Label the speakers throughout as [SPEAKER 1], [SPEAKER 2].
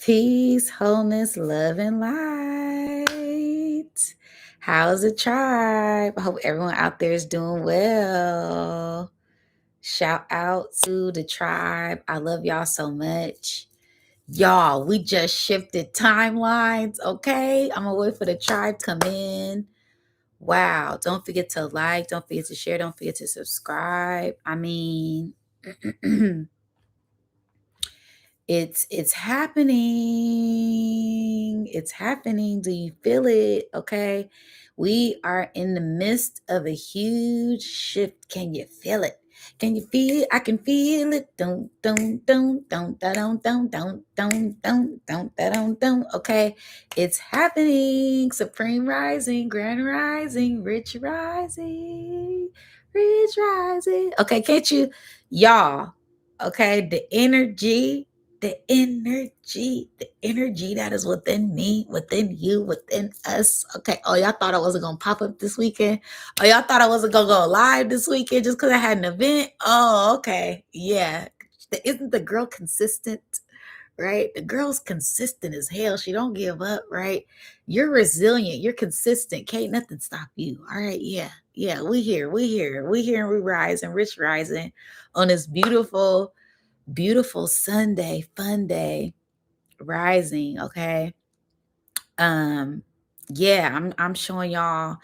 [SPEAKER 1] Peace, wholeness, love, and light. How's the tribe? I hope everyone out there is doing well. Shout out to the tribe. I love y'all so much. Y'all, we just shifted timelines, okay? I'm gonna wait for the tribe to come in. Wow. Don't forget to like, don't forget to share, don't forget to subscribe. I mean, it's happening. It's happening. Do you feel it? Okay. We are in the midst of a huge shift. Can you feel it? Can you feel it? I can feel it. Don't don't da don't da don't. Okay. It's happening. Supreme rising, grand rising, rich rising, rich rising. Okay, can't you y'all? Okay, the energy that is within me, within you, within us. Okay. Oh, y'all thought I wasn't gonna pop up this weekend? Oh, y'all thought I wasn't gonna go live this weekend just because I had an event? Oh, okay. Yeah. Isn't the girl consistent? Right? The girl's consistent as hell. She don't give up, right? You're resilient. You're consistent. Can't nothing stop you. All right. Yeah. Yeah. We here. And we rise and rich rising on this beautiful Sunday, fun day, rising. Okay. Yeah, I'm showing y'all,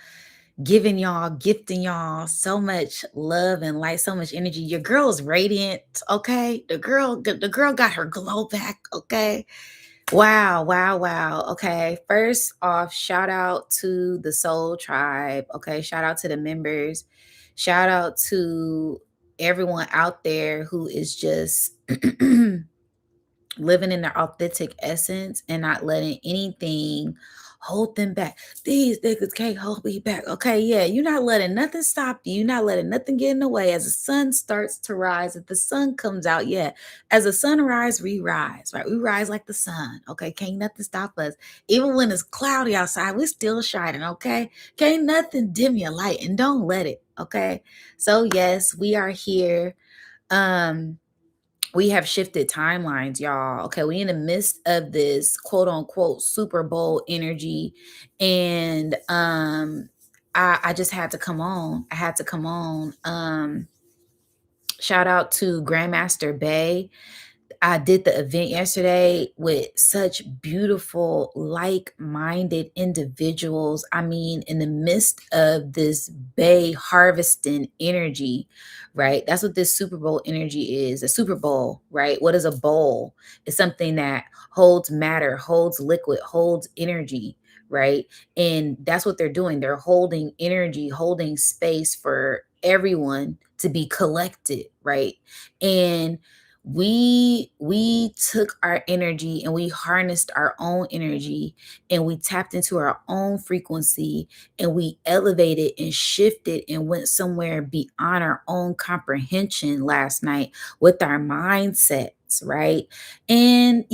[SPEAKER 1] giving y'all, gifting y'all so much love and light, so much energy. Your girl is radiant. Okay. The girl got her glow back. Okay. Wow. Okay. First off, shout out to the Soul Tribe. Okay. Shout out to the members. Shout out to everyone out there who is just living in their authentic essence and not letting anything hold them back. These niggas can't hold me back. Okay, yeah, you're not letting nothing stop you. You're not letting nothing get in the way. As the sun starts to rise, if the sun comes out, yeah, as the sun rise, we rise, right? We rise like the sun. Okay, can't nothing stop us. Even when it's cloudy outside, we still shining. Okay, can't nothing dim your light, and don't let it. Okay, so yes, we are here. We have shifted timelines, y'all. Okay, we in the midst of this quote unquote Super Bowl energy, and I just had to come on. I had to come on. Shout out to Grandmaster Bay. I did the event yesterday with such beautiful, like-minded individuals. I mean, in the midst of this Bay harvesting energy, right? That's what this Super Bowl energy is. A Super Bowl, right? What is a bowl? It's something that holds matter, holds liquid, holds energy, right? And that's what they're doing. They're holding energy, holding space for everyone to be collected, right? And we took our energy and we harnessed our own energy and we tapped into our own frequency and we elevated and shifted and went somewhere beyond our own comprehension last night with our mindsets, right? And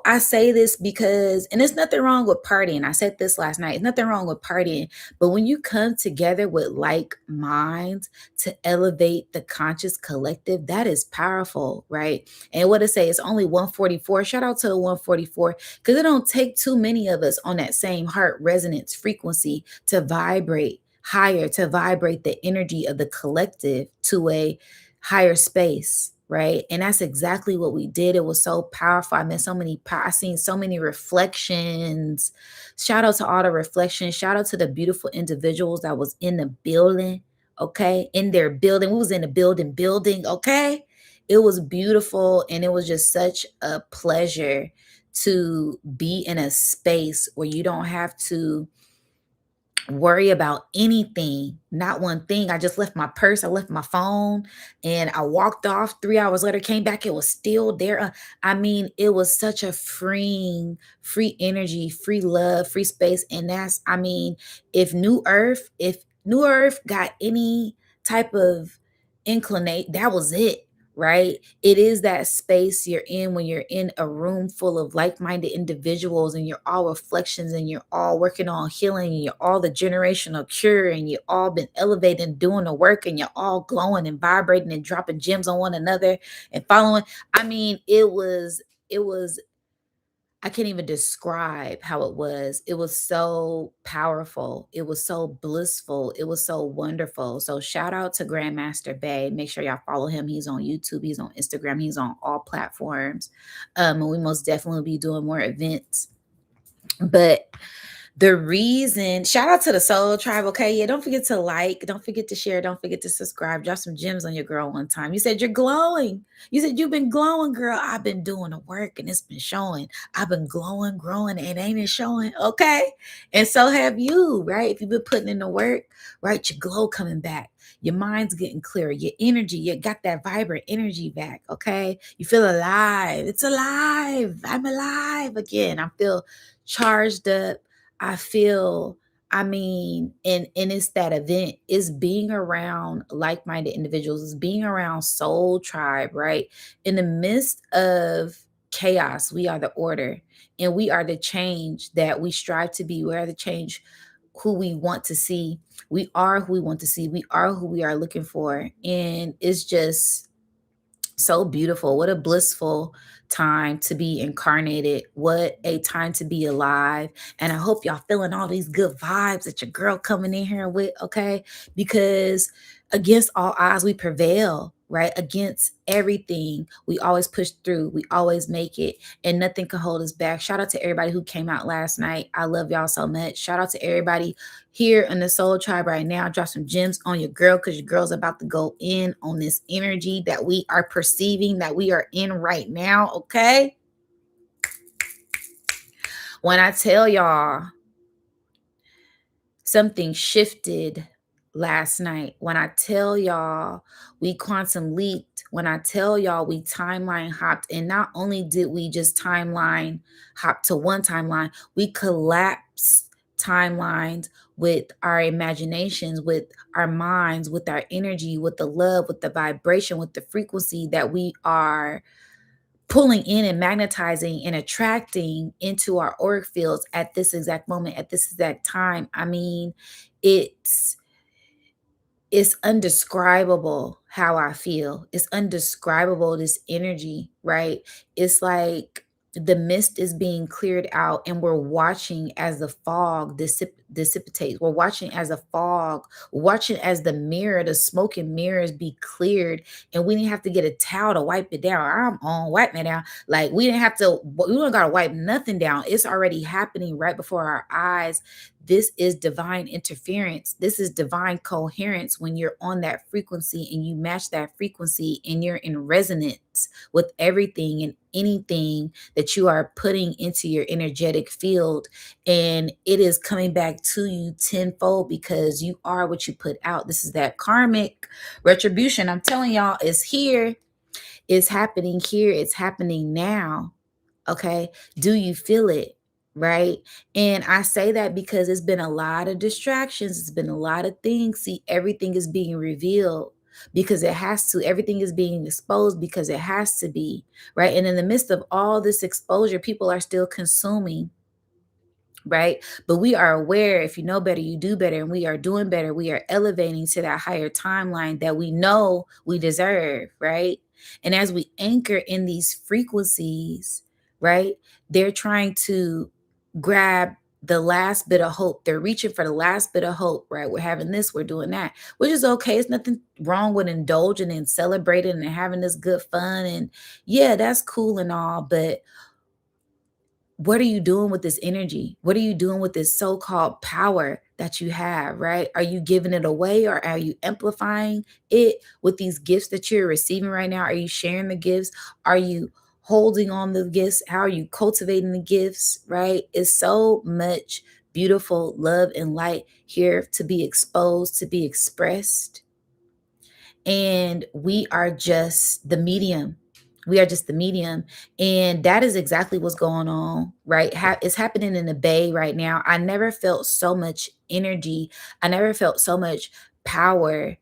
[SPEAKER 1] I say this because, and there's nothing wrong with partying. I said this last night. There's nothing wrong with partying, but when you come together with like minds to elevate the conscious collective, that is powerful, right? And what to say, it's only 144. Shout out to the 144, because it don't take too many of us on that same heart resonance frequency to vibrate higher, to vibrate the energy of the collective to a higher space, right? And that's exactly what we did. It was so powerful. I seen so many reflections. Shout out to all the reflections. Shout out to the beautiful individuals that was in the building. Okay, in their building. We was in the building. Okay, it was beautiful, and it was just such a pleasure to be in a space where you don't have to worry about anything, not one thing. I just left my purse, I left my phone, and I walked off. 3 hours later, came back, it was still there. I mean, it was such a free energy, free love, free space. And that's, I mean, if New Earth got any type of inclinate, that was it. Right? It is that space you're in when you're in a room full of like-minded individuals and you're all reflections and you're all working on healing and you're all the generational cure and you all been elevating, doing the work, and you're all glowing and vibrating and dropping gems on one another and following. I mean, it was I can't even describe how it was. It was so powerful. It was so blissful. It was so wonderful. So shout out to Grandmaster Bay. Make sure y'all follow him. He's on YouTube. He's on Instagram. He's on all platforms. And we most definitely will be doing more events. But the reason, shout out to the Soul Tribe, okay? Yeah, don't forget to like, don't forget to share, don't forget to subscribe. Drop some gems on your girl one time. You said you're glowing. You said you've been glowing, girl. I've been doing the work and it's been showing. I've been glowing, growing, and ain't it showing? Okay. And so have you, right? If you've been putting in the work, right? Your glow coming back. Your mind's getting clearer. Your energy, you got that vibrant energy back, okay? You feel alive. It's alive. I'm alive again. I feel charged up. I feel, I mean, and it's that event, is being around like-minded individuals, is being around Soul Tribe, right? In the midst of chaos, we are the order, and we are the change that we strive to be. We are the change who we want to see. We are who we want to see. We are who we are looking for. And it's just so beautiful. What a blissful time to be incarnated. What a time to be alive. And I hope y'all feeling all these good vibes that your girl coming in here with, okay? Because against all odds, we prevail, right? Against everything, we always push through. We always make it, and nothing can hold us back. Shout out to everybody who came out last night. I love y'all so much. Shout out to everybody here in the Soul Tribe right now. Drop some gems on your girl, because your girl's about to go in on this energy that we are perceiving, that we are in right now, okay? When I tell y'all something shifted last night, when I tell y'all we quantum leaped, when I tell y'all we timeline hopped, and not only did we just timeline hop to one timeline, we collapsed timelines with our imaginations, with our minds, with our energy, with the love, with the vibration, with the frequency that we are pulling in and magnetizing and attracting into our auric fields at this exact moment, at this exact time. I mean, it's it's undescribable how I feel. It's undescribable, this energy, right? It's like the mist is being cleared out, and we're watching as the fog dissipates. We're watching as the fog, watching as the mirror, the smoke and mirrors be cleared, and we didn't have to get a towel to wipe it down. I'm on wiping it down. Like we didn't have to, we don't gotta wipe nothing down. It's already happening right before our eyes. This is divine interference. This is divine coherence when you're on that frequency and you match that frequency and you're in resonance with everything and anything that you are putting into your energetic field. And it is coming back to you tenfold, because you are what you put out. This is that karmic retribution. I'm telling y'all, it's here. It's happening here. It's happening now. Okay. Do you feel it? Right. And I say that because it's been a lot of distractions. It's been a lot of things. See, everything is being revealed because it has to. Everything is being exposed because it has to be. Right. And in the midst of all this exposure, people are still consuming, right? But we are aware, if you know better, you do better, and we are doing better. We are elevating to that higher timeline that we know we deserve, right? And as we anchor in these frequencies, right, they're trying to grab the last bit of hope. They're reaching for the last bit of hope, right? We're having this, we're doing that, which is okay. It's nothing wrong with indulging and celebrating and having this good fun. And yeah, that's cool and all, but what are you doing with this energy? What are you doing with this so-called power that you have, right? Are you giving it away, or are you amplifying it with these gifts that you're receiving right now? Are you sharing the gifts? Are you holding on the gifts? How are you cultivating the gifts, right? It's so much beautiful love and light here to be exposed, to be expressed, and we are just the medium. We are just the medium. And that is exactly what's going on, right? It's happening in the Bay right now. I never felt so much energy. I never felt so much power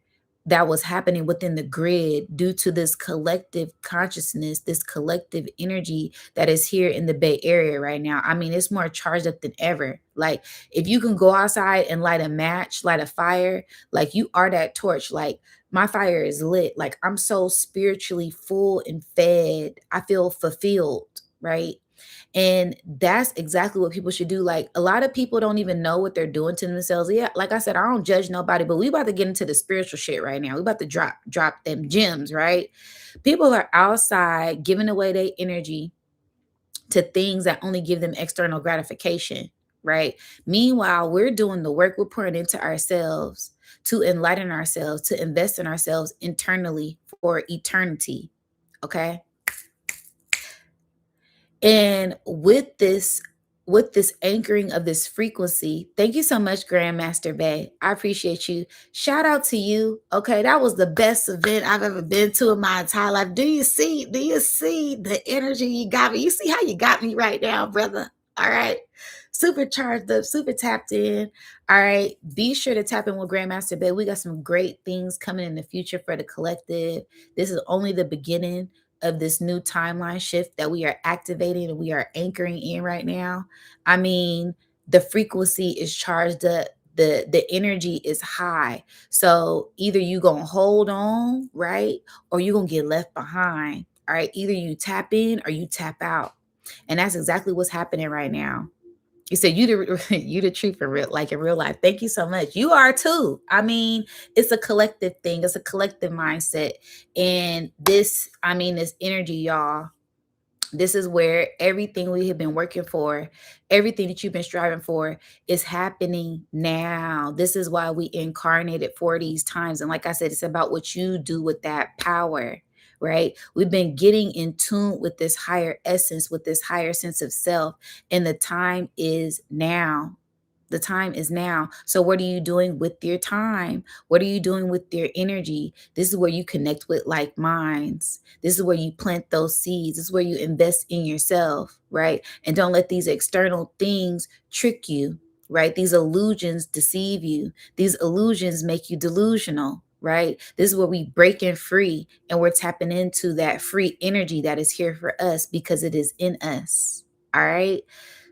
[SPEAKER 1] that was happening within the grid due to this collective consciousness, this collective energy that is here in the Bay Area right now. I mean, it's more charged up than ever. Like, if you can go outside and light a match, light a fire, like you are that torch. Like, my fire is lit. Like, I'm so spiritually full and fed. I feel fulfilled, right? And that's exactly what people should do. Like a lot of people don't even know what they're doing to themselves. Yeah, like I said, I don't judge nobody, but we about to get into the spiritual shit right now. We about to drop them gems, right? People are outside giving away their energy to things that only give them external gratification, right? Meanwhile, we're doing the work, we're pouring into ourselves to enlighten ourselves, to invest in ourselves internally for eternity. Okay. And with this anchoring of this frequency, thank you so much, Grandmaster Bay. I appreciate you. Shout out to you. Okay, that was the best event I've ever been to in my entire life. Do you see? Do you see the energy you got me? You see how you got me right now, brother? All right. Super charged up, super tapped in. All right. Be sure to tap in with Grandmaster Bay. We got some great things coming in the future for the collective. This is only the beginning of this new timeline shift that we are activating and we are anchoring in right now. I mean, the frequency is charged up, the energy is high. So either you gonna hold on, right? Or you gonna get left behind. All right. Either you tap in or you tap out. And that's exactly what's happening right now. You said you the you the truth for real, like in real life. Thank you so much. You are too. I mean, it's a collective thing. It's a collective mindset. And this, I mean, this energy, y'all. This is where everything we have been working for, everything that you've been striving for is happening now. This is why we incarnated for these times. And like I said, it's about what you do with that power, right? We've been getting in tune with this higher essence, with this higher sense of self. And the time is now. The time is now. So, what are you doing with your time? What are you doing with your energy? This is where you connect with like minds. This is where you plant those seeds. This is where you invest in yourself, right? And don't let these external things trick you, right? These illusions deceive you. These illusions make you delusional, right? This is where we breaking free and we're tapping into that free energy that is here for us because it is in us. All right.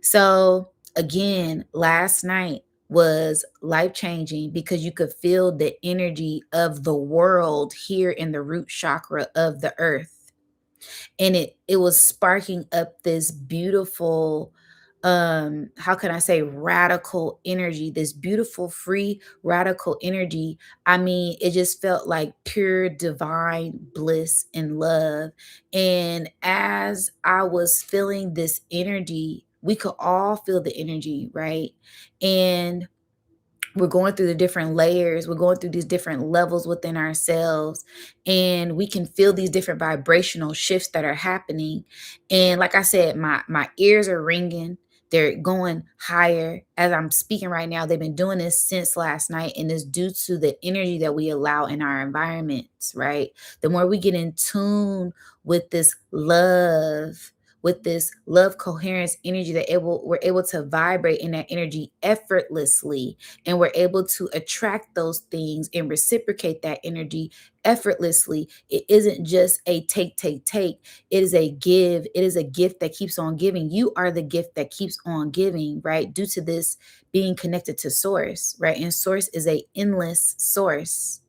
[SPEAKER 1] So, again, last night was life changing because you could feel the energy of the world here in the root chakra of the earth. And it was sparking up this beautiful, how can I say, radical energy, this beautiful free radical energy. I mean, it just felt like pure divine bliss and love. And as I was feeling this energy, we could all feel the energy, right? And we're going through the different layers, we're going through these different levels within ourselves, and we can feel these different vibrational shifts that are happening. And like I said, my ears are ringing, they're going higher as I'm speaking right now. They've been doing this since last night, and it's due to the energy that we allow in our environments, right? The more we get in tune with this love, with this love coherence energy, we're able to vibrate in that energy effortlessly, and we're able to attract those things and reciprocate that energy effortlessly. It isn't just a take, take, take. It is a give. It is a gift that keeps on giving. You are the gift that keeps on giving, right? Due to this being connected to source, right? And source is a endless source,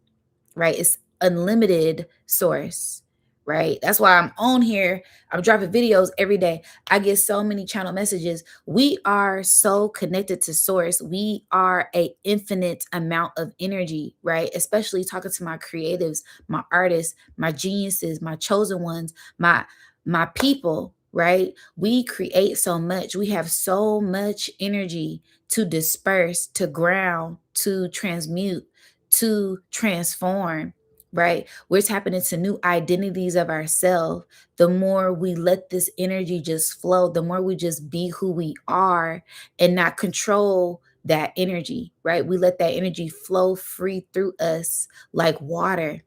[SPEAKER 1] right? It's unlimited source, right? That's why I'm on here. I'm dropping videos every day. I get so many channel messages. We are so connected to source. We are a infinite amount of energy, right? Especially talking to my creatives, my artists, my geniuses, my chosen ones, my people, right? We create so much. We have so much energy to disperse, to ground, to transmute, to transform, right? We're tapping into new identities of ourselves. The more we let this energy just flow, the more we just be who we are and not control that energy, right? We let that energy flow free through us like water,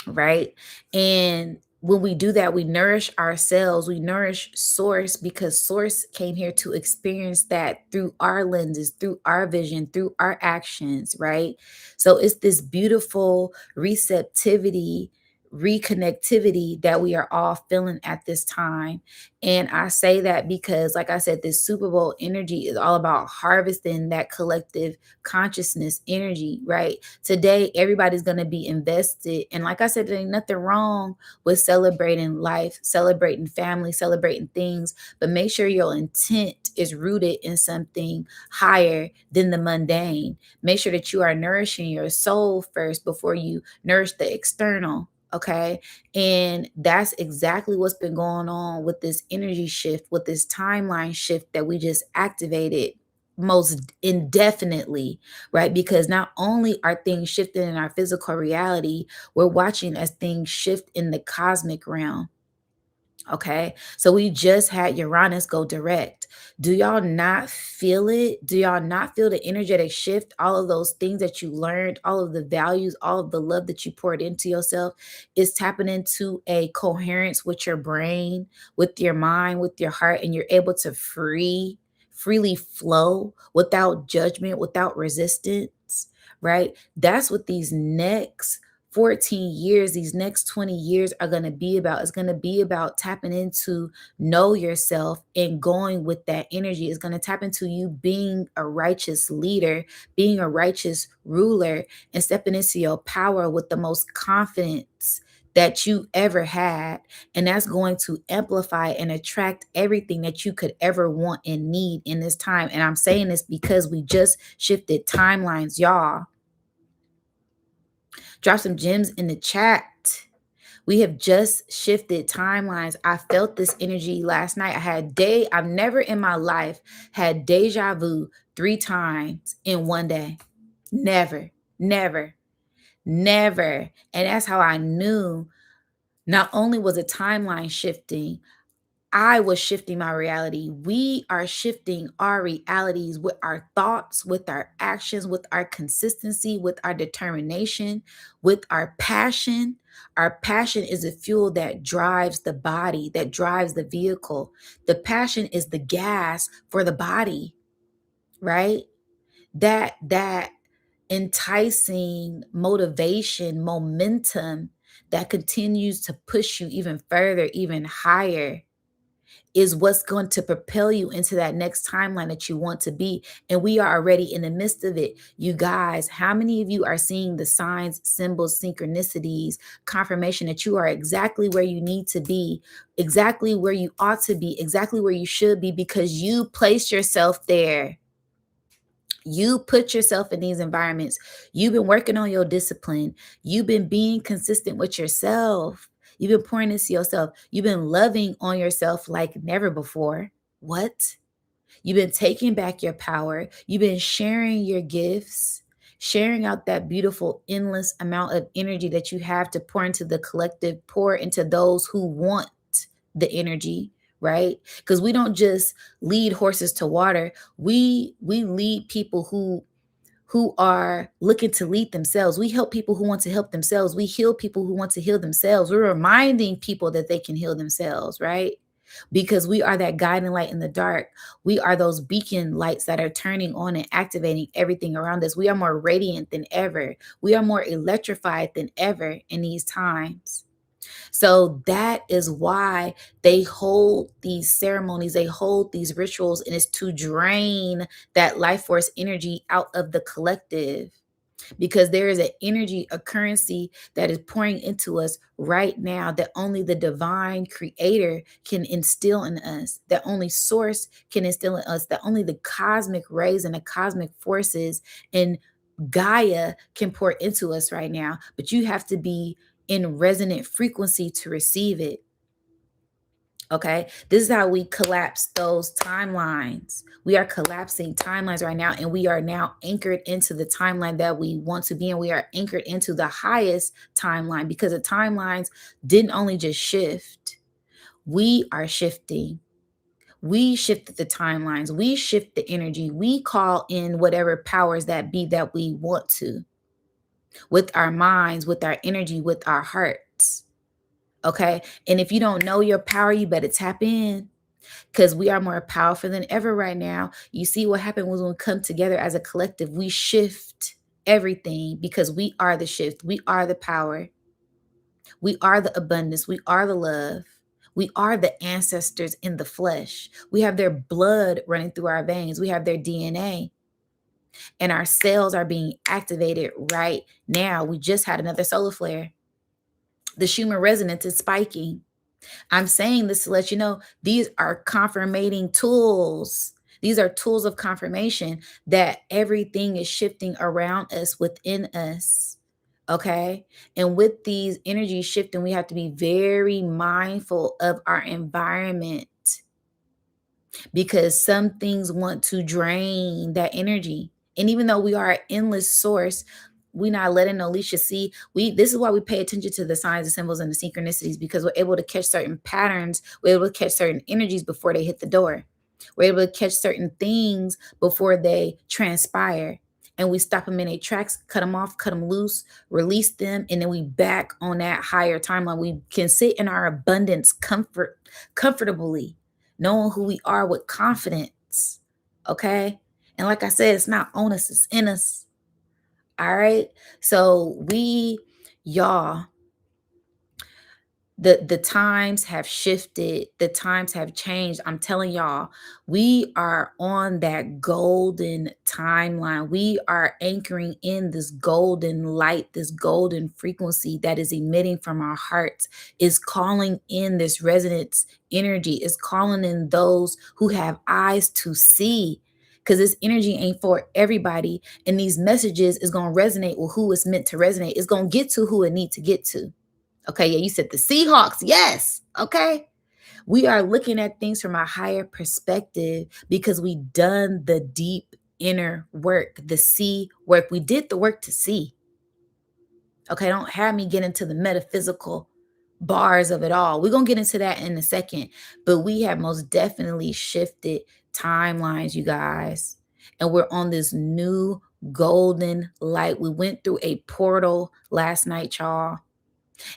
[SPEAKER 1] right? And when we do that, we nourish ourselves, we nourish source, because source came here to experience that through our lenses, through our vision, through our actions, right? So it's this beautiful receptivity, reconnectivity that we are all feeling at this time. And I say that because, like I said, this Super Bowl energy is all about harvesting that collective consciousness energy, right? Today, everybody's going to be invested. And like I said, there ain't nothing wrong with celebrating life, celebrating family, celebrating things, but make sure your intent is rooted in something higher than the mundane. Make sure that you are nourishing your soul first before you nourish the external. Okay. And that's exactly what's been going on with this energy shift, with this timeline shift that we just activated most indefinitely, right? Because not only are things shifting in our physical reality, we're watching as things shift in the cosmic realm. Okay. So we just had Uranus go direct. Do y'all not feel it? Do y'all not feel the energetic shift? All of those things that you learned, all of the values, all of the love that you poured into yourself is tapping into a coherence with your brain, with your mind, with your heart, and you're able to freely flow without judgment, without resistance, right? That's what these next 14 years, these next 20 years are going to be about. It's going to be about tapping into know yourself and going with that energy. It's going to tap into you being a righteous leader, being a righteous ruler, and stepping into your power with the most confidence that you ever had. And that's going to amplify and attract everything that you could ever want and need in this time. And I'm saying this because we just shifted timelines, y'all. Drop some gems in the chat. We have just shifted timelines. I felt this energy last night. I've never in my life had deja vu 3 times in one day. Never, never, never. And that's how I knew not only was a timeline shifting, I was shifting my reality. We are shifting our realities with our thoughts, with our actions, with our consistency, with our determination, with our passion. Our passion is the fuel that drives the body, that drives the vehicle. The passion is the gas for the body, right? That enticing motivation, momentum that continues to push you even further, even higher is what's going to propel you into that next timeline that you want to be. And we are already in the midst of it. You guys, how many of you are seeing the signs, symbols, synchronicities, confirmation that you are exactly where you need to be, exactly where you ought to be, exactly where you should be because you placed yourself there? You put yourself in these environments. You've been working on your discipline. You've been being consistent with yourself. You've been pouring into yourself. You've been loving on yourself like never before. What? You've been taking back your power. You've been sharing your gifts, sharing out that beautiful, endless amount of energy that you have to pour into the collective, pour into those who want the energy, right? Because we don't just lead horses to water. We lead people who are looking to lead themselves. We help people who want to help themselves. We heal people who want to heal themselves. We're reminding people that they can heal themselves, right? Because we are that guiding light in the dark. We are those beacon lights that are turning on and activating everything around us. We are more radiant than ever. We are more electrified than ever in these times. So that is why they hold these ceremonies, they hold these rituals, and it's to drain that life force energy out of the collective. Because there is an energy, a currency that is pouring into us right now that only the divine creator can instill in us, that only source can instill in us, that only the cosmic rays and the cosmic forces and Gaia can pour into us right now. But you have to be in resonant frequency to receive it. Okay, this is how we collapse those timelines. We are collapsing timelines right now, and we are now anchored into the timeline that we want to be in. We are anchored into the highest timeline because the timelines didn't only just shift, we are shifting. We shifted the timelines, we shift the energy, we call in whatever powers that be that we want to with our minds, with our energy, with our hearts. Okay. And if you don't know your power, you better tap in because we are more powerful than ever right now. You see what happened was when we come together as a collective, we shift everything because we are the shift. We are the power. We are the abundance. We are the love. We are the ancestors in the flesh. We have their blood running through our veins. We have their DNA, and our cells are being activated right now. We just had another solar flare. The Schumann resonance is spiking. I'm saying this to let you know these are confirming tools. These are tools of confirmation that everything is shifting around us, within us. Okay. And with these energies shifting, we have to be very mindful of our environment, because some things want to drain that energy. And even though we are an endless source, we not letting Alicia see. This is why we pay attention to the signs, the symbols, and the synchronicities, because we're able to catch certain patterns. We're able to catch certain energies before they hit the door. We're able to catch certain things before they transpire. And we stop them in their tracks, cut them off, cut them loose, release them, and then we back on that higher timeline. We can sit in our abundance comfortably, knowing who we are with confidence. Okay. And like I said, it's not on us, it's in us. All right. So y'all, the times have shifted, the times have changed. I'm telling y'all, we are on that golden timeline. We are anchoring in this golden light, this golden frequency that is emitting from our hearts, is calling in this resonance energy, is calling in those who have eyes to see, because this energy ain't for everybody, and these messages is going to resonate with who it's meant to resonate. It's going to get to who it needs to get to. Okay, yeah, you said the Seahawks. Yes. Okay. We are looking at things from a higher perspective because we done the deep inner work, the see work. We did the work to see. Okay, don't have me get into the metaphysical bars of it all. We're going to get into that in a second, but we have most definitely shifted timelines, you guys. And we're on this new golden light. We went through a portal last night, y'all.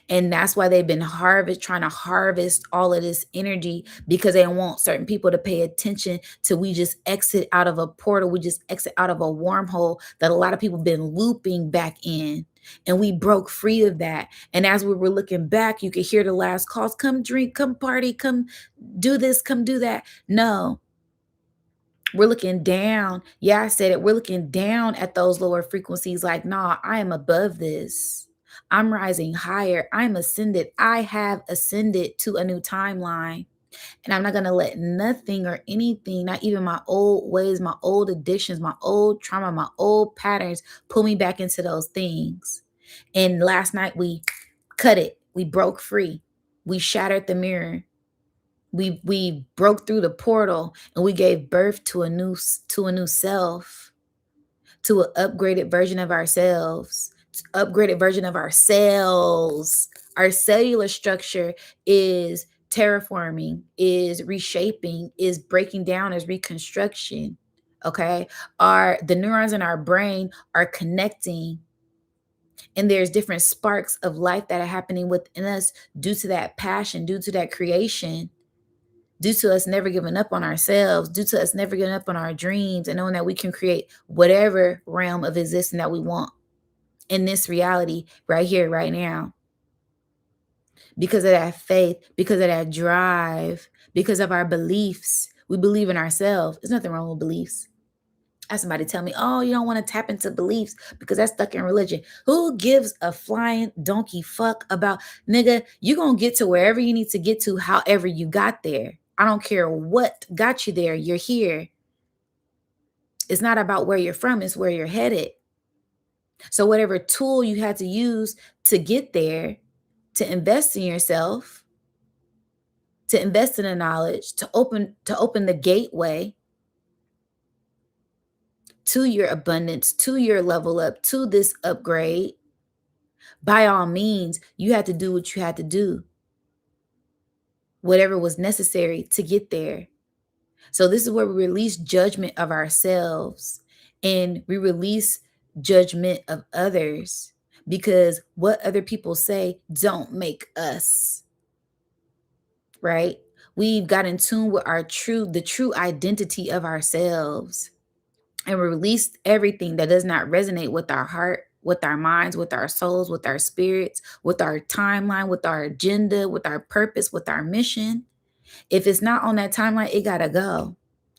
[SPEAKER 1] And that's why they've been trying to harvest all of this energy, because they want certain people to pay attention to, we just exit out of a portal. We just exit out of a wormhole that a lot of people been looping back in. And we broke free of that. And as we were looking back, you could hear the last calls, come drink, come party, come do this, come do that. No, we're looking down. Yeah, I said it. We're looking down at those lower frequencies like, nah, I am above this. I'm rising higher. I'm ascended. I have ascended to a new timeline. And I'm not going to let nothing or anything, not even my old ways, my old addictions, my old trauma, my old patterns, pull me back into those things. And last night we cut it. We broke free. We shattered the mirror. We broke through the portal, and we gave birth to a new self, to an upgraded version of ourselves, upgraded version of our cells. Our cellular structure is terraforming, is reshaping, is breaking down, is reconstruction. Okay, the neurons in our brain are connecting, and there's different sparks of life that are happening within us due to that passion, due to that creation, due to us never giving up on ourselves, due to us never giving up on our dreams, and knowing that we can create whatever realm of existence that we want in this reality right here, right now. Because of that faith, because of that drive, because of our beliefs. We believe in ourselves. There's nothing wrong with beliefs. I had somebody tell me, oh, you don't want to tap into beliefs because that's stuck in religion. Who gives a flying donkey fuck about, nigga, you're going to get to wherever you need to get to, however you got there. I don't care what got you there. You're here. It's not about where you're from. It's where you're headed. So whatever tool you had to use to get there, to invest in yourself, to invest in the knowledge, to open the gateway to your abundance, to your level up, to this upgrade, by all means, you had to do what you had to do, whatever was necessary to get there. So this is where we release judgment of ourselves, and we release judgment of others, because what other people say don't make us, right? We've got in tune with the true identity of ourselves, and we release everything that does not resonate with our heart, with our minds, with our souls, with our spirits, with our timeline, with our agenda, with our purpose, with our mission. If it's not on that timeline, it gotta go.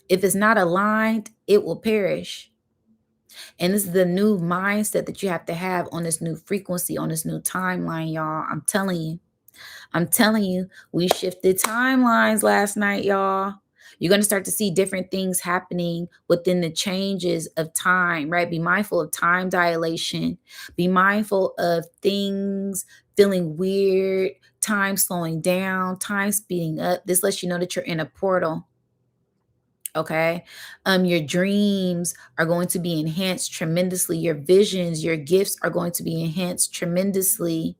[SPEAKER 1] If it's not aligned, it will perish. And this is the new mindset that you have to have on this new frequency, on this new timeline, y'all. I'm telling you. I'm telling you, we shifted timelines last night, y'all. You're going to start to see different things happening within the changes of time, right? Be mindful of time dilation. Be mindful of things feeling weird, time slowing down, time speeding up. This lets you know that you're in a portal. Okay. Your dreams are going to be enhanced tremendously. Your visions, your gifts are going to be enhanced tremendously.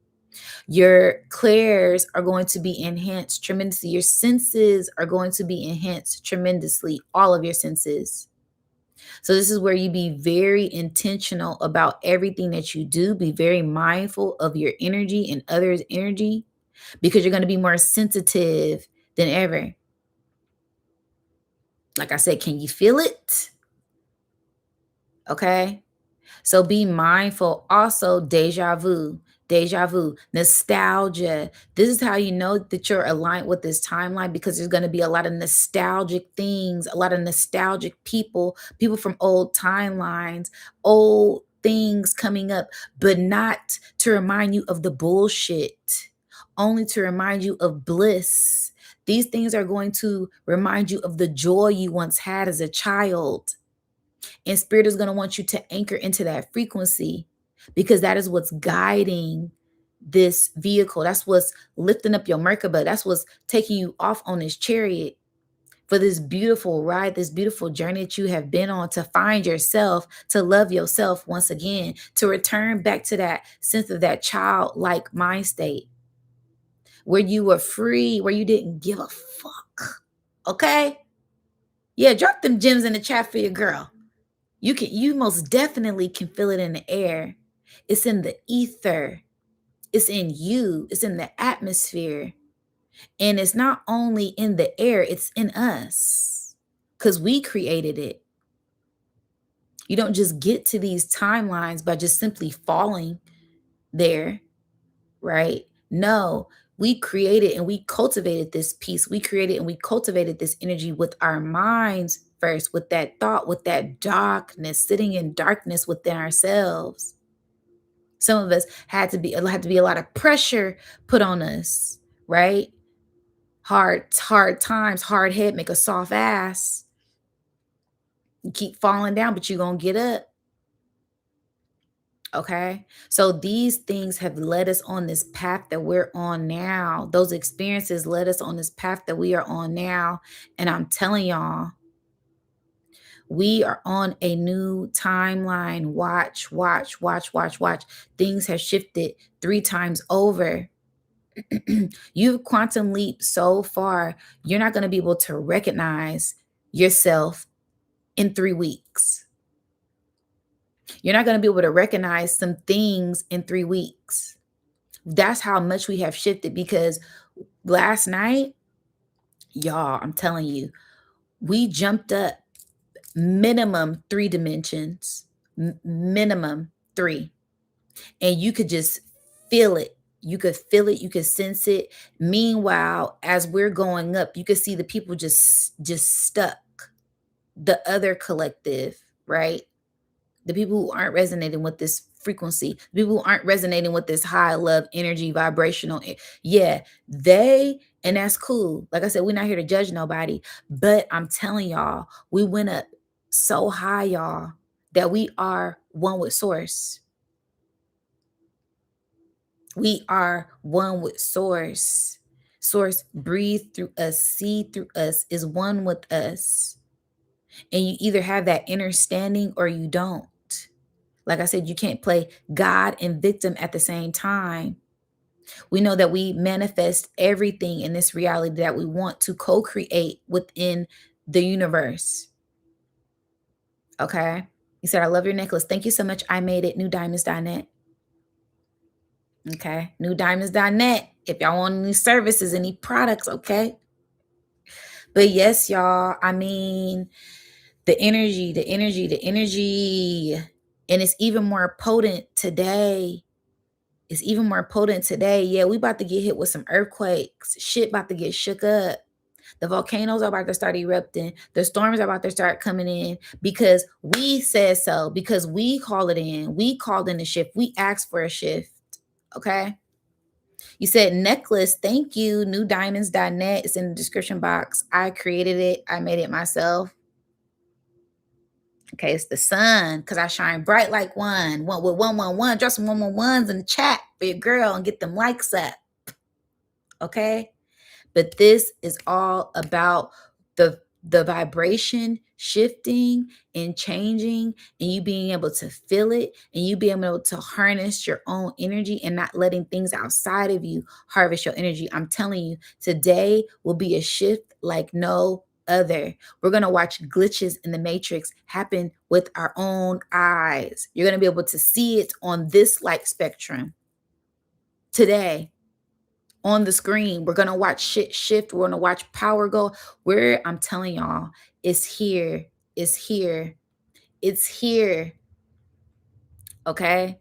[SPEAKER 1] Your clairs are going to be enhanced tremendously. Your senses are going to be enhanced tremendously. All of your senses. So this is where you be very intentional about everything that you do. Be very mindful of your energy and others' energy, because you're going to be more sensitive than ever. Like I said, can you feel it? Okay. So be mindful. Also, deja vu, nostalgia. This is how you know that you're aligned with this timeline, because there's going to be a lot of nostalgic things, a lot of nostalgic people from old timelines, old things coming up, but not to remind you of the bullshit, only to remind you of bliss. These things are going to remind you of the joy you once had as a child. And spirit is going to want you to anchor into that frequency, because that is what's guiding this vehicle. That's what's lifting up your Merkaba. That's what's taking you off on this chariot for this beautiful ride, this beautiful journey that you have been on, to find yourself, to love yourself once again, to return back to that sense of that childlike mind state where you were free, where you didn't give a fuck. Okay? Yeah, drop them gems in the chat for your girl. You most definitely can feel it in the air. It's in the ether. It's in you. It's in the atmosphere. And it's not only in the air, it's in us, because we created it. You don't just get to these timelines by just simply falling there, right? No, we created and we cultivated this peace. We created and we cultivated this energy with our minds first, with that thought, with that darkness, sitting in darkness within ourselves. Some of us had to be a lot of pressure put on us, right? Hard times, hard head make a soft ass. You keep falling down, but you're gonna get up. Okay. So these things have led us on this path that we're on now. Those experiences led us on this path that we are on now. And I'm telling y'all, we are on a new timeline. Watch, watch, watch, watch, watch. Things have shifted 3 times over. You've quantum leaped so far, you're not going to be able to recognize yourself in 3 weeks. You're not going to be able to recognize some things in 3 weeks. That's how much we have shifted, because last night, y'all, I'm telling you, we jumped up minimum 3 dimensions, minimum 3. And you could just feel it. You could feel it, you could sense it. Meanwhile, as we're going up, you could see the people just stuck. The other collective, right? The people who aren't resonating with this frequency, the people who aren't resonating with this high love energy, vibrational. Yeah, and that's cool. Like I said, we're not here to judge nobody, but I'm telling y'all, we went up so high, y'all, that we are one with source. We are one with source. Source breathe through us, see through us, is one with us. And you either have that understanding or you don't. Like I said, you can't play God and victim at the same time. We know that we manifest everything in this reality that we want to co-create within the universe. Okay. You said, I love your necklace. Thank you so much. I made it. Nudiamonds.net. Okay. Nudiamonds.net. If y'all want any services, any products, okay. But yes, y'all, I mean, the energy. And it's even more potent today. It's even more potent today. Yeah, we about to get hit with some earthquakes. Shit about to get shook up. The volcanoes are about to start erupting. The storms are about to start coming in because we said so, because we call it in. We called in a shift. We asked for a shift. Okay. You said necklace. Thank you. Nudiamonds.net. It's in the description box. I created it. I made it myself. Okay, it's the sun because I shine bright like one with 111. Drop some 111s in the chat for your girl and get them likes up. Okay. But this is all about the vibration shifting and changing, and you being able to feel it, and you being able to harness your own energy and not letting things outside of you harvest your energy. I'm telling you, today will be a shift like no other. We're going to watch glitches in the matrix happen with our own eyes. You're going to be able to see it on this light spectrum today on the screen. We're going to watch shit shift. We're going to watch power go. Where I'm telling y'all, it's here. It's here. It's here. Okay.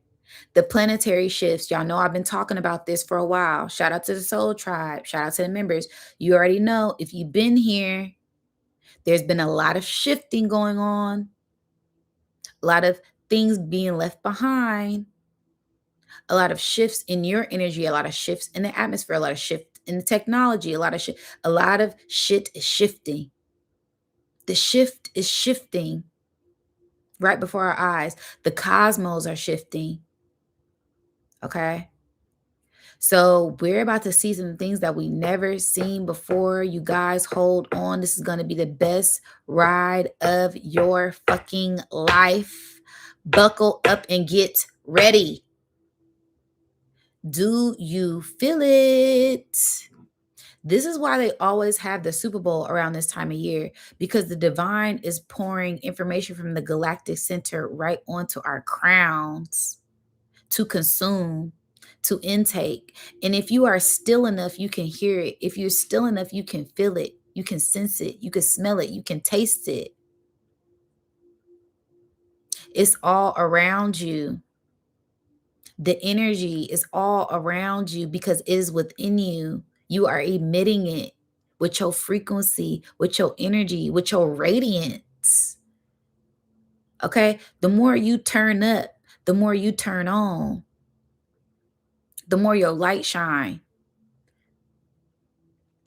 [SPEAKER 1] The planetary shifts. Y'all know I've been talking about this for a while. Shout out to the Soul Tribe. Shout out to the members. You already know if you've been here, there's been a lot of shifting going on, a lot of things being left behind, a lot of shifts in your energy, a lot of shifts in the atmosphere, a lot of shift in the technology, a lot of shit is shifting. The shift is shifting right before our eyes. The cosmos are shifting. Okay. So we're about to see some things that we never seen before. You guys hold on. This is going to be the best ride of your fucking life. Buckle up and get ready. Do you feel it? This is why they always have the Super Bowl around this time of year, because the divine is pouring information from the galactic center right onto our crowns to consume, to intake. And if you are still enough, you can hear it. If you're still enough, you can feel it. You can sense it. You can smell it. You can taste it. It's all around you. The energy is all around you because it is within you. You are emitting it with your frequency, with your energy, with your radiance. Okay? The more you turn up, the more you turn on, the more your light shine.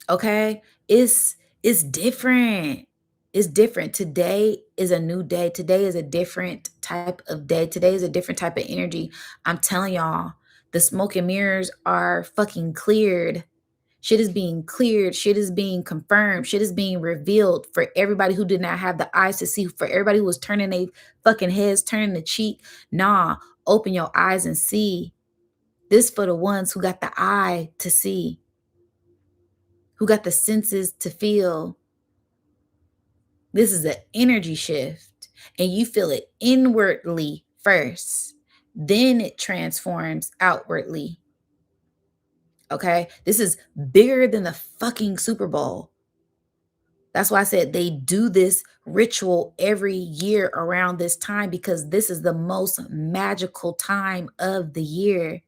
[SPEAKER 1] Okay? It's different. It's different. Today is a new day. Today is a different type of day. Today is a different type of energy. I'm telling y'all, the smoke and mirrors are fucking cleared. Shit is being cleared. Shit is being confirmed. Shit is being revealed for everybody who did not have the eyes to see. For everybody who was turning their fucking heads, turning the cheek. Nah, open your eyes and see. This for the ones who got the eye to see, who got the senses to feel. This is an energy shift, and you feel it inwardly first. Then it transforms outwardly. Okay? This is bigger than the fucking Super Bowl. That's why I said they do this ritual every year around this time, because this is the most magical time of the year.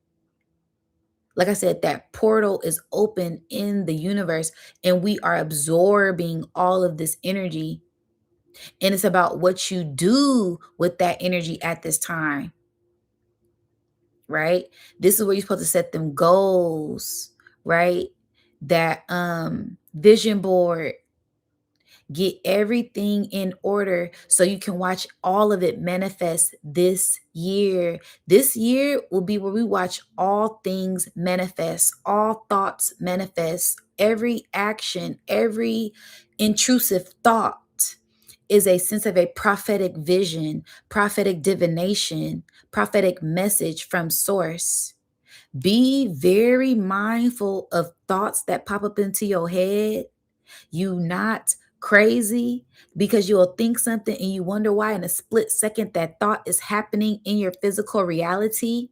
[SPEAKER 1] Like I said, that portal is open in the universe, and we are absorbing all of this energy. And it's about what you do with that energy at this time, right? This is where you're supposed to set them goals, right? That vision board. Get everything in order so you can watch all of it manifest this year. This year will be where we watch all things manifest, all thoughts manifest, every action, every intrusive thought is a sense of a prophetic vision, prophetic divination, prophetic message from source. Be very mindful of thoughts that pop up into your head. You not crazy, because you'll think something and you wonder why in a split second that thought is happening in your physical reality.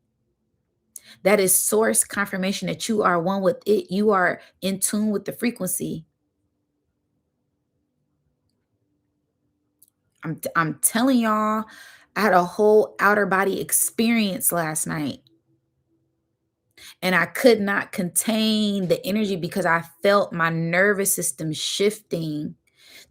[SPEAKER 1] That is source confirmation that you are one with it. You are in tune with the frequency. I'm telling y'all, I had a whole outer body experience last night, and I could not contain the energy because I felt my nervous system shifting.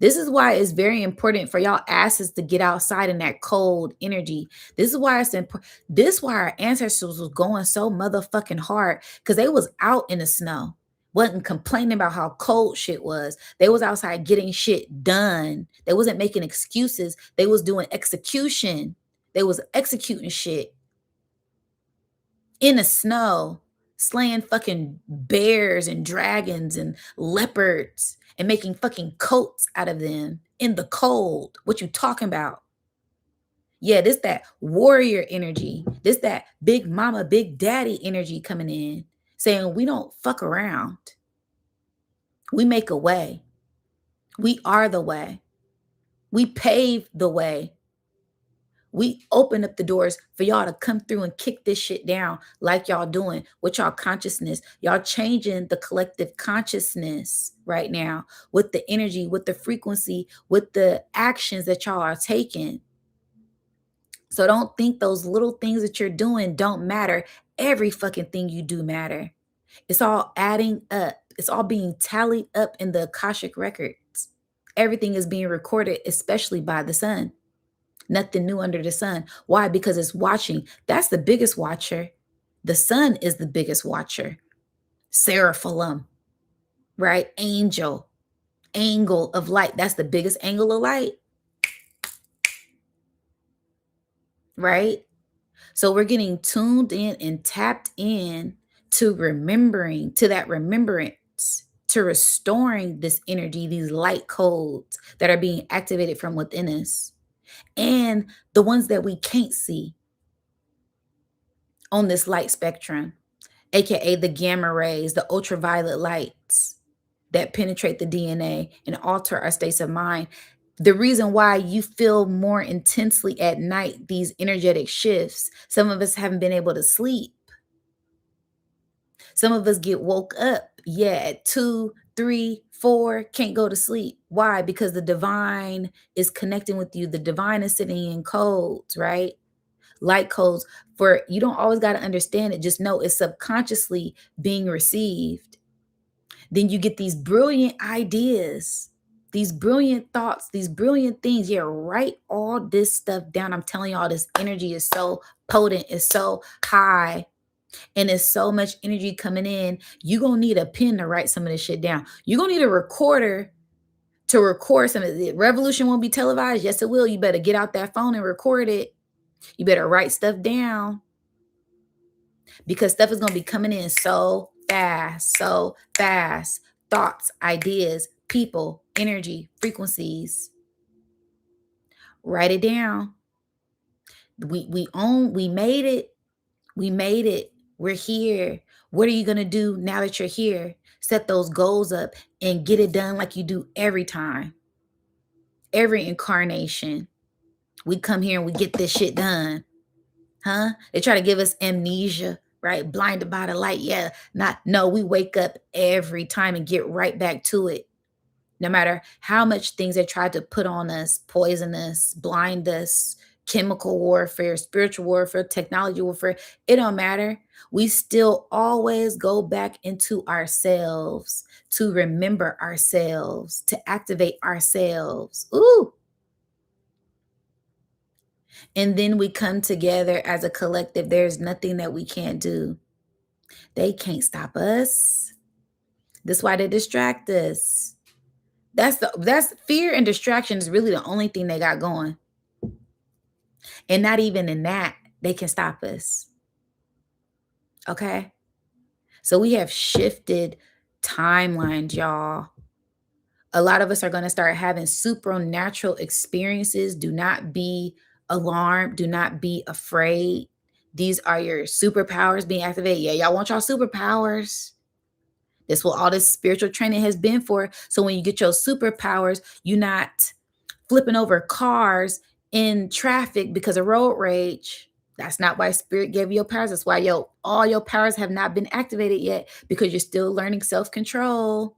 [SPEAKER 1] This is why it's very important for y'all asses to get outside in that cold energy. This is why it's important. This is why our ancestors was going so motherfucking hard, because they was out in the snow, wasn't complaining about how cold shit was. They was outside getting shit done. They wasn't making excuses. They was doing execution. They was executing shit in the snow, slaying fucking bears and dragons and leopards and making fucking coats out of them in the cold. What you talking about? Yeah, this that warrior energy. This that big mama, big daddy energy coming in, saying we don't fuck around. We make a way. We are the way. We pave the way. We open up the doors for y'all to come through and kick this shit down like y'all doing with y'all consciousness. Y'all changing the collective consciousness right now with the energy, with the frequency, with the actions that y'all are taking. So don't think those little things that you're doing don't matter. Every fucking thing you do matter. It's all adding up. It's all being tallied up in the Akashic records. Everything is being recorded, especially by the sun. Nothing new under the sun. Why? Because it's watching. That's the biggest watcher. The sun is the biggest watcher. Seraphim, right? Angel, angle of light. That's the biggest angle of light, right? So we're getting tuned in and tapped in to remembering, to that remembrance, to restoring this energy, these light codes that are being activated from within us, and the ones that we can't see on this light spectrum, aka the gamma rays, the ultraviolet lights that penetrate the DNA and alter our states of mind. The reason why you feel more intensely at night, these energetic shifts, some of us haven't been able to sleep. Some of us get woke up, yeah, at 2, 3, 4, can't go to sleep. Why? Because the divine is connecting with you. The divine is sitting in codes, right? Light codes. For you don't always got to understand it. Just know it's subconsciously being received. Then you get these brilliant ideas, these brilliant thoughts, these brilliant things. Yeah, write all this stuff down. I'm telling y'all, this energy is so potent, it's so high, and there's so much energy coming in. You're going to need a pen to write some of this shit down. You're going to need a recorder to record some of it. Revolution won't be televised. Yes, it will. You better get out that phone and record it. You better write stuff down, because stuff is going to be coming in so fast, so fast. Thoughts, ideas, people, energy, frequencies. Write it down. We made it. We made it. We're here. What are you going to do now that you're here? Set those goals up and get it done like you do every time. Every incarnation. We come here and we get this shit done. Huh? They try to give us amnesia, right? Blinded by the light. Yeah. No, we wake up every time and get right back to it. No matter how much things they tried to put on us, poison us, blind us, chemical warfare, spiritual warfare, technology warfare, it don't matter. We still always go back into ourselves to remember ourselves, to activate ourselves. Ooh. And then we come together as a collective. There's nothing that we can't do. They can't stop us. That's why they distract us. That's fear and distraction is really the only thing they got going. And not even in that, they can stop us. Okay? So we have shifted timelines, y'all. A lot of us are going to start having supernatural experiences. Do not be alarmed. Do not be afraid. These are your superpowers being activated. Yeah, y'all want y'all superpowers. That's what all this spiritual training has been for. So when you get your superpowers, you're not flipping over cars in traffic because of road rage. That's not why spirit gave you your powers. That's why all your powers have not been activated yet, because you're still learning self-control.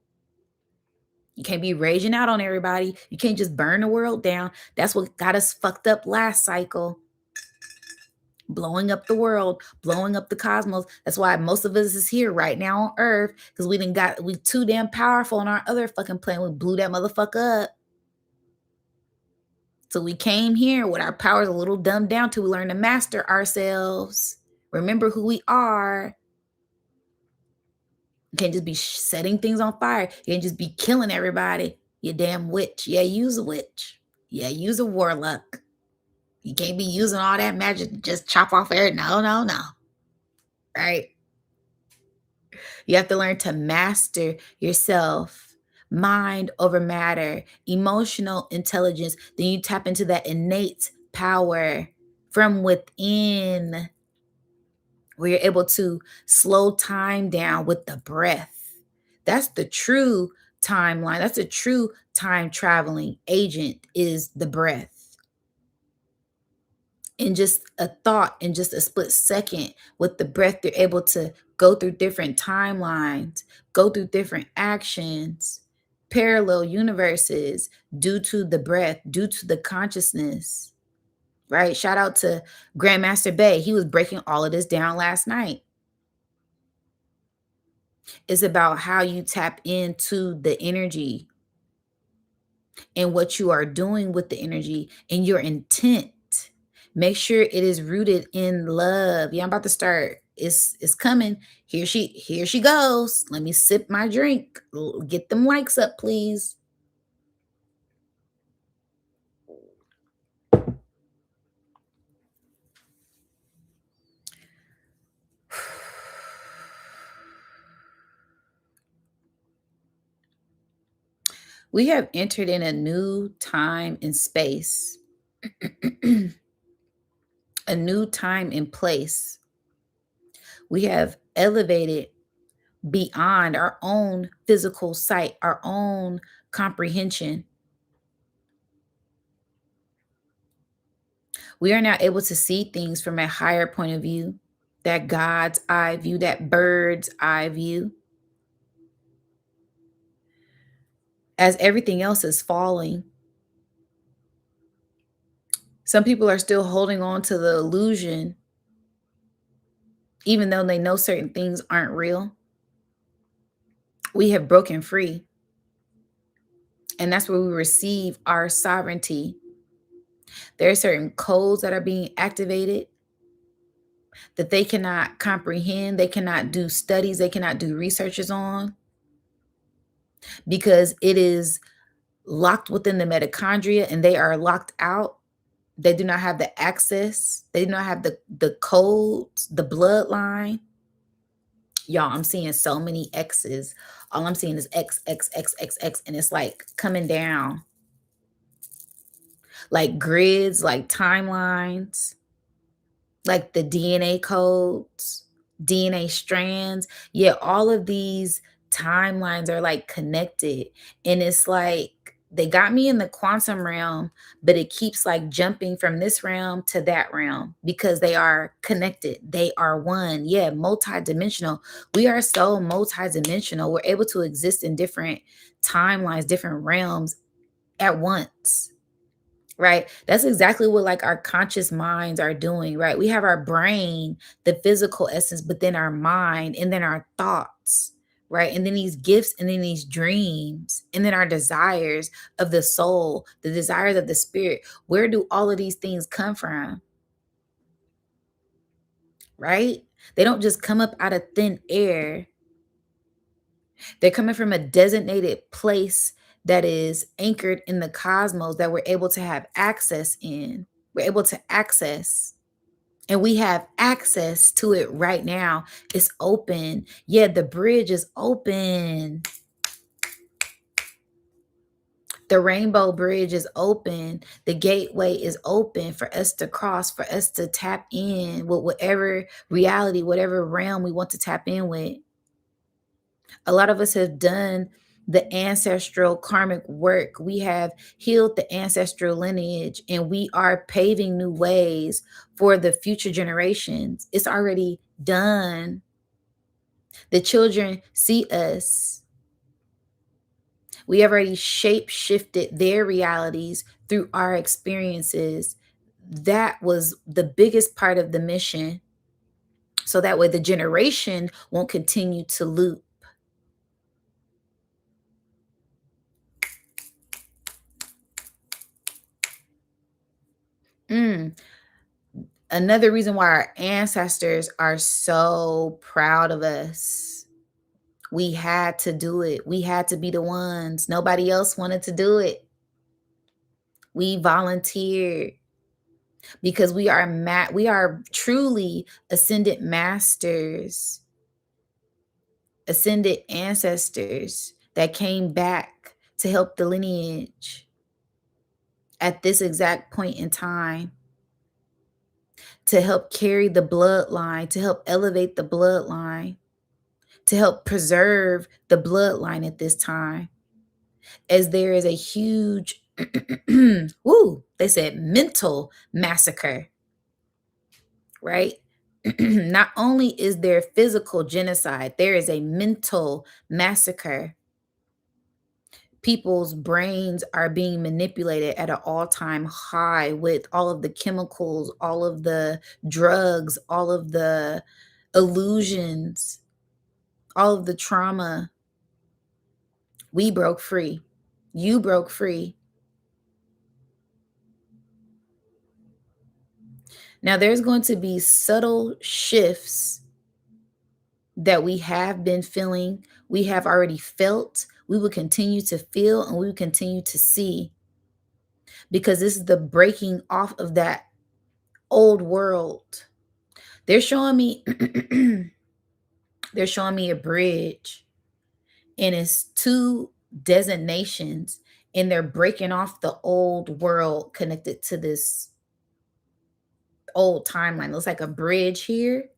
[SPEAKER 1] You can't be raging out on everybody. You can't just burn the world down. That's what got us fucked up last cycle. blowing up the world, blowing up the cosmos. That's why most of us is here right now on Earth, because we too damn powerful on our other fucking planet. We blew that motherfucker up. So we came here with our powers a little dumbed down till we learn to master ourselves. Remember who we are. You can't just be setting things on fire. You can't just be killing everybody. You damn witch. Yeah, use a witch. Yeah, use a warlock. You can't be using all that magic to just chop off air. No, no, no. Right? You have to learn to master yourself. Mind over matter, emotional intelligence. Then you tap into that innate power from within, where you're able to slow time down with the breath. That's the true timeline. That's a true time traveling agent, is the breath. In just a thought, in just a split second, with the breath, you're able to go through different timelines, go through different actions, parallel universes, due to the breath, due to the consciousness. Right? Shout out to Grandmaster Bay. He was breaking all of this down last night. It's about how you tap into the energy and what you are doing with the energy and your intent. Make sure it is rooted in love. Yeah, I'm about to start. It's coming. Here she goes. Let me sip my drink. Get them likes up, please. We have entered in a new time and space, a new time and place. We have elevated beyond our own physical sight, our own comprehension. We are now able to see things from a higher point of view, that God's eye view, that bird's eye view, as everything else is falling. Some people are still holding on to the illusion, even though they know certain things aren't real. We have broken free. And that's where we receive our sovereignty. There are certain codes that are being activated that they cannot comprehend, they cannot do studies, they cannot do researches on, because it is locked within the mitochondria and they are locked out. They do not have the access. They do not have the codes, the bloodline. Y'all, I'm seeing so many X's. All I'm seeing is X, X, X, X, X, and it's like coming down like grids, like timelines, like the DNA codes, DNA strands. Yeah, all of these timelines are like connected. And it's like they got me in the quantum realm, but it keeps like jumping from this realm to that realm because they are connected. They are one. Yeah, multidimensional. We are so multidimensional. We're able to exist in different timelines, different realms at once. Right? That's exactly what like our conscious minds are doing, right? We have our brain, the physical essence, but then our mind and then our thoughts, right? And then these gifts and then these dreams and then our desires of the soul, the desires of the spirit. Where do all of these things come from? Right? They don't just come up out of thin air. They're coming from a designated place that is anchored in the cosmos that we're able to have access in. We're able to access, and we have access to it right now. It's open. Yeah, the bridge is open. The rainbow bridge is open. The gateway is open for us to cross, for us to tap in with whatever reality, whatever realm we want to tap in with. A lot of us have done the ancestral karmic work. We have healed the ancestral lineage and we are paving new ways for the future generations. It's already done. The children see us. We have already shape shifted their realities through our experiences. that was the biggest part of the mission. So that way the generation won't continue to loop. Mm. Another reason why our ancestors are so proud of us. We had to do it. We had to be the ones. Nobody else wanted to do it. We volunteered because we are truly ascended masters, ascended ancestors that came back to help the lineage at this exact point in time, to help carry the bloodline, to help elevate the bloodline, to help preserve the bloodline at this time, as there is a huge, woo, they said mental massacre, right? Not only is there physical genocide, there is a mental massacre. People's brains are being manipulated at an all-time high with all of the chemicals, all of the drugs, all of the illusions, all of the trauma. We broke free. You broke free. Now, there's going to be subtle shifts that we have been feeling, we have already felt, we will continue to feel, and we will continue to see, because this is the breaking off of that old world. They're showing me they're showing me a bridge, and it's two designations, and they're breaking off the old world connected to this old timeline. It looks like a bridge here,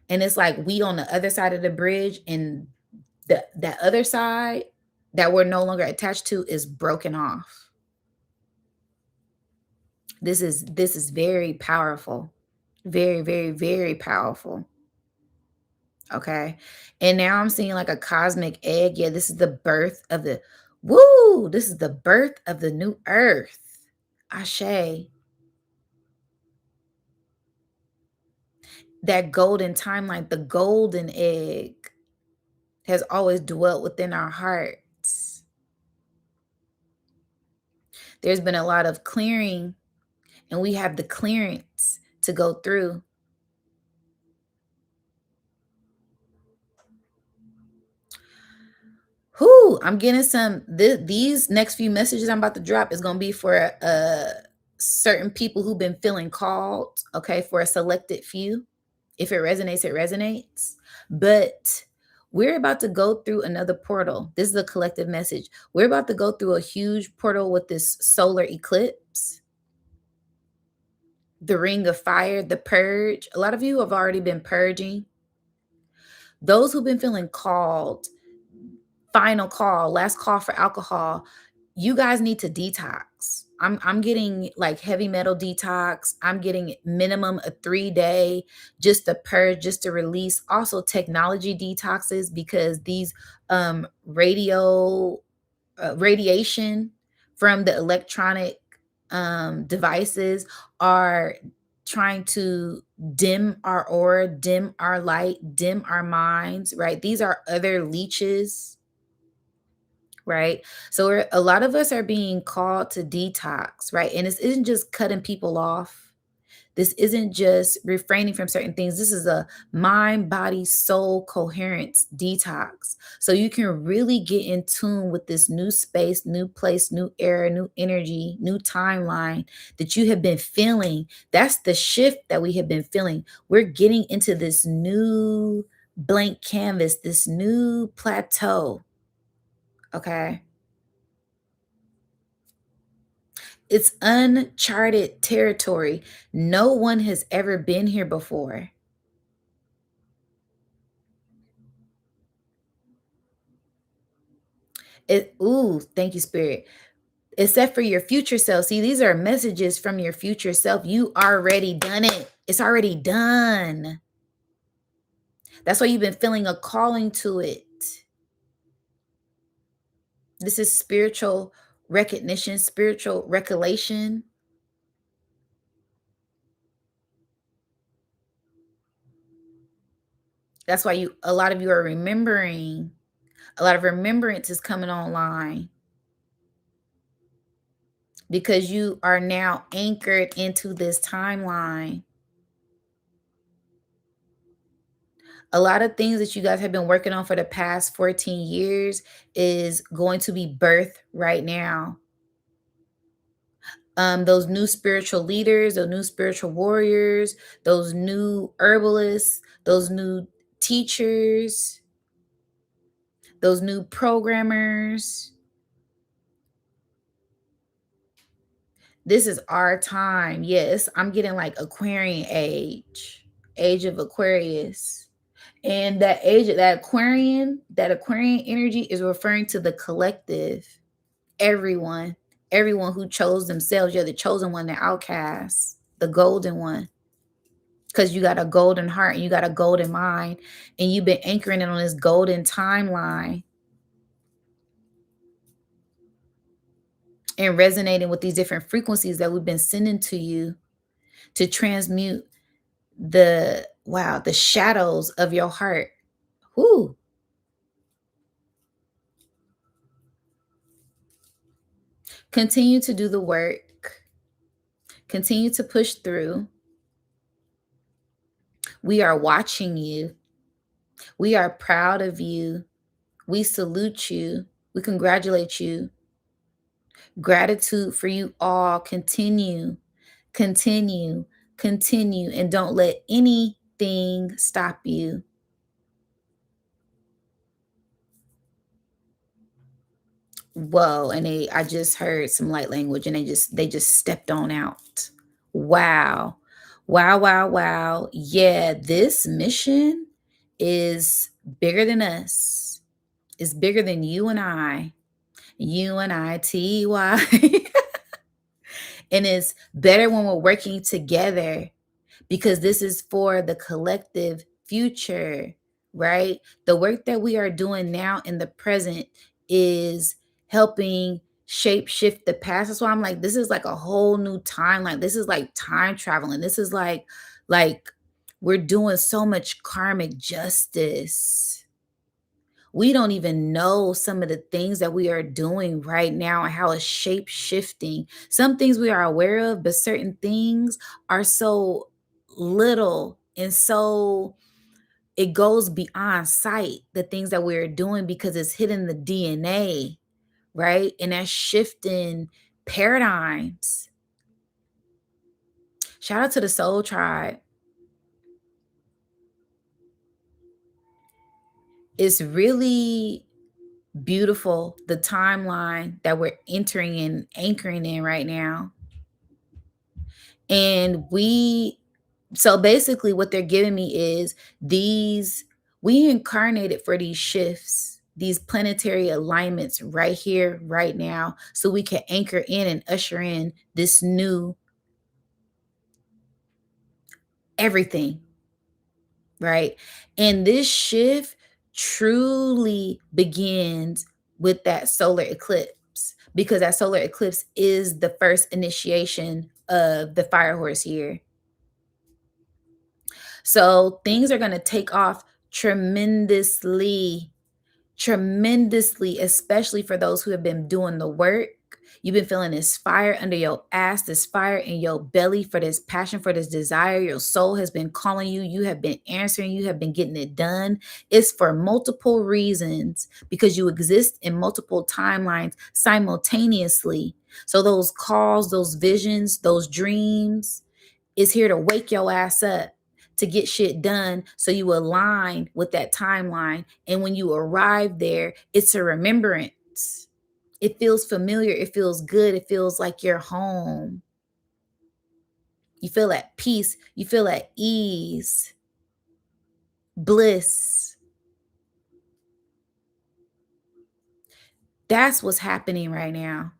[SPEAKER 1] and it's like we on the other side of the bridge, and that other side that we're no longer attached to is broken off. This is very powerful. Very, very, very powerful. Okay. And now I'm seeing like a cosmic egg. Yeah, this is the birth of the woo. This is the birth of the new earth. Ashe. That golden timeline, the golden egg has always dwelt within our hearts. There's been a lot of clearing, and we have the clearance to go through. Whoo, I'm getting these next few messages I'm about to drop is going to be for certain people who've been feeling called, okay, for a selected few. If it resonates, it resonates. But we're about to go through another portal. This is a collective message. We're about to go through a huge portal with this solar eclipse, the ring of fire, the purge. A lot of you have already been purging. Those who've been feeling called, final call, last call for alcohol, you guys need to detox. I'm getting like heavy metal detox. I'm getting minimum a 3-day just to purge, just to release. Also technology detoxes, because these radiation from the electronic devices are trying to dim our aura, dim our light, dim our minds, right? These are other leeches, right? So a lot of us are being called to detox, right? And this isn't just cutting people off. This isn't just refraining from certain things. This is a mind, body, soul coherence detox. So you can really get in tune with this new space, new place, new era, new energy, new timeline that you have been feeling. That's the shift that we have been feeling. We're getting into this new blank canvas, this new plateau. Okay. It's uncharted territory. No one has ever been here before. Thank you, Spirit. Except for your future self. See, these are messages from your future self. You already done it. It's already done. That's why you've been feeling a calling to it. This is spiritual recognition, spiritual recollection. That's why a lot of you are remembering. A lot of remembrance is coming online because you are now anchored into this timeline. A lot of things that you guys have been working on for the past 14 years is going to be birthed right now. Those new spiritual leaders, those new spiritual warriors, those new herbalists, those new teachers, those new programmers. This is our time. Yes, I'm getting like Aquarian age, age of Aquarius. And that Aquarian energy is referring to the collective, everyone, everyone who chose themselves. You're the chosen one, the outcast, the golden one. Because you got a golden heart and you got a golden mind, and you've been anchoring it on this golden timeline and resonating with these different frequencies that we've been sending to you to transmute the shadows of your heart. Whoo. Continue to do the work. Continue to push through. We are watching you. We are proud of you. We salute you. We congratulate you. Gratitude for you all. Continue, continue, continue, and don't let anything stop you. Whoa, and I just heard some light language and they just stepped on out. Wow. Wow, wow, wow. Yeah, this mission is bigger than us. It's bigger than you and I. You and I, TY. And it's better when we're working together because this is for the collective future, right? The work that we are doing now in the present is helping shape shift the past. That's why I'm like, this is like a whole new timeline. This is like time traveling. This is like we're doing so much karmic justice. We don't even know some of the things that we are doing right now and how it's shape shifting. Some things we are aware of, but certain things are so little and so it goes beyond sight, the things that we're doing because it's hitting the DNA, right? And that's shifting paradigms. Shout out to the Soul Tribe. It's really beautiful, the timeline that we're entering and anchoring in right now. And so basically what they're giving me is we incarnated for these shifts, these planetary alignments right here, right now, so we can anchor in and usher in this new everything, right? And this shift truly begins with that solar eclipse because that solar eclipse is the first initiation of the fire horse year. So things are going to take off tremendously, tremendously, especially for those who have been doing the work. You've been feeling this fire under your ass, this fire in your belly for this passion, for this desire. Your soul has been calling you. You have been answering. You have been getting it done. It's for multiple reasons because you exist in multiple timelines simultaneously. So those calls, those visions, those dreams is here to wake your ass up to get shit done so you align with that timeline. And when you arrive there, it's a remembrance. It feels familiar. It feels good. It feels like you're home. You feel at peace. You feel at ease, bliss. That's what's happening right now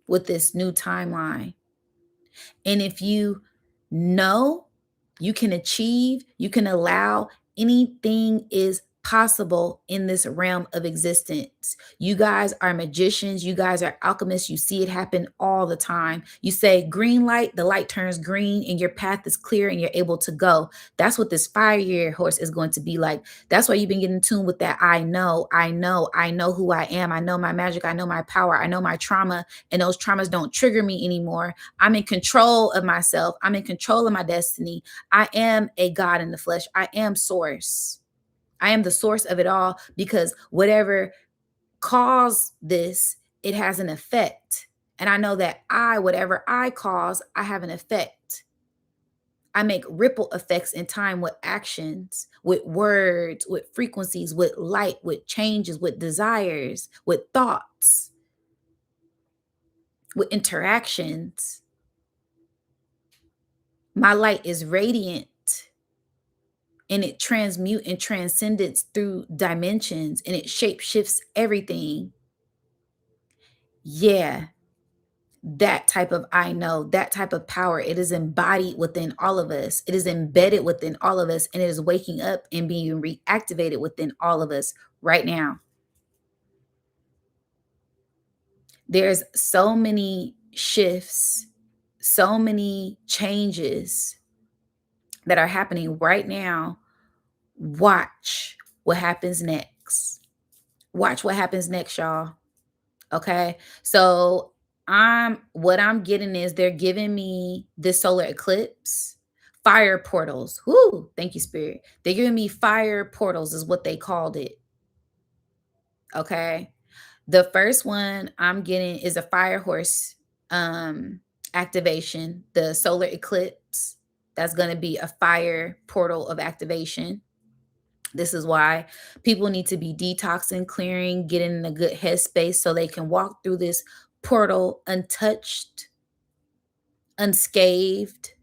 [SPEAKER 1] with this new timeline. And if you know you can achieve, you can allow, anything is possible in this realm of existence. You guys are magicians, you guys are alchemists, you see it happen all the time. You say green light, the light turns green and your path is clear and you're able to go. That's what this fire year horse is going to be like. That's why you've been getting in tune with that. I know who I am. I know my magic, I know my power, I know my trauma, and those traumas don't trigger me anymore. I'm in control of myself. I'm in control of my destiny. I am a God in the flesh. I am source. I am the source of it all, because whatever caused this, it has an effect. And I know that whatever I cause, I have an effect. I make ripple effects in time with actions, with words, with frequencies, with light, with changes, with desires, with thoughts, with interactions. My light is radiant and it transmute and transcendence through dimensions, and it shape shifts everything. Yeah, that type of I know, that type of power, it is embodied within all of us. It is embedded within all of us, and it is waking up and being reactivated within all of us right now. There's so many shifts, so many changes that are happening right now. Watch what happens next. Watch what happens next, y'all. Okay. So what I'm getting is they're giving me this solar eclipse, fire portals. Whoo, thank you, Spirit. They're giving me fire portals, is what they called it. Okay. The first one I'm getting is a fire horse activation, the solar eclipse. That's going to be a fire portal of activation. This is why people need to be detoxing, clearing, getting in a good headspace so they can walk through this portal untouched, unscathed,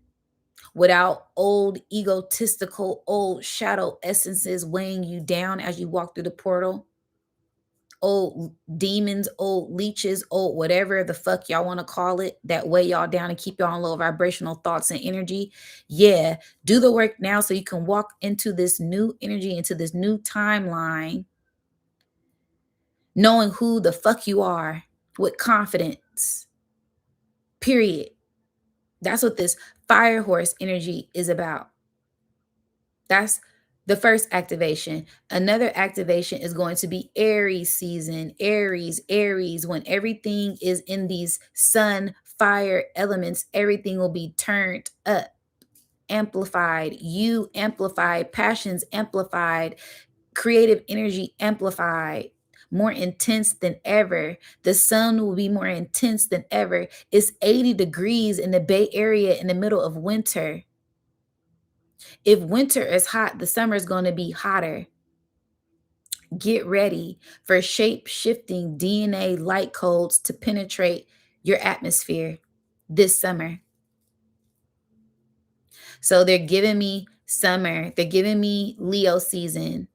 [SPEAKER 1] without old egotistical, old shadow essences weighing you down as you walk through the portal. Old demons, old leeches, old whatever the fuck y'all want to call it, that weigh y'all down and keep y'all on low vibrational thoughts and energy. Yeah, do the work now so you can walk into this new energy, into this new timeline, knowing who the fuck you are with confidence. Period. That's what this fire horse energy is about. That's the first activation. Another activation is going to be Aries season. Aries, when everything is in these sun, fire elements, everything will be turned up, amplified, you amplified, passions amplified, creative energy amplified, more intense than ever. The sun will be more intense than ever. It's 80 degrees in the Bay Area in the middle of winter. If winter is hot, the summer is going to be hotter. Get ready for shape shifting DNA light codes to penetrate your atmosphere this summer. So they're giving me summer, they're giving me Leo season,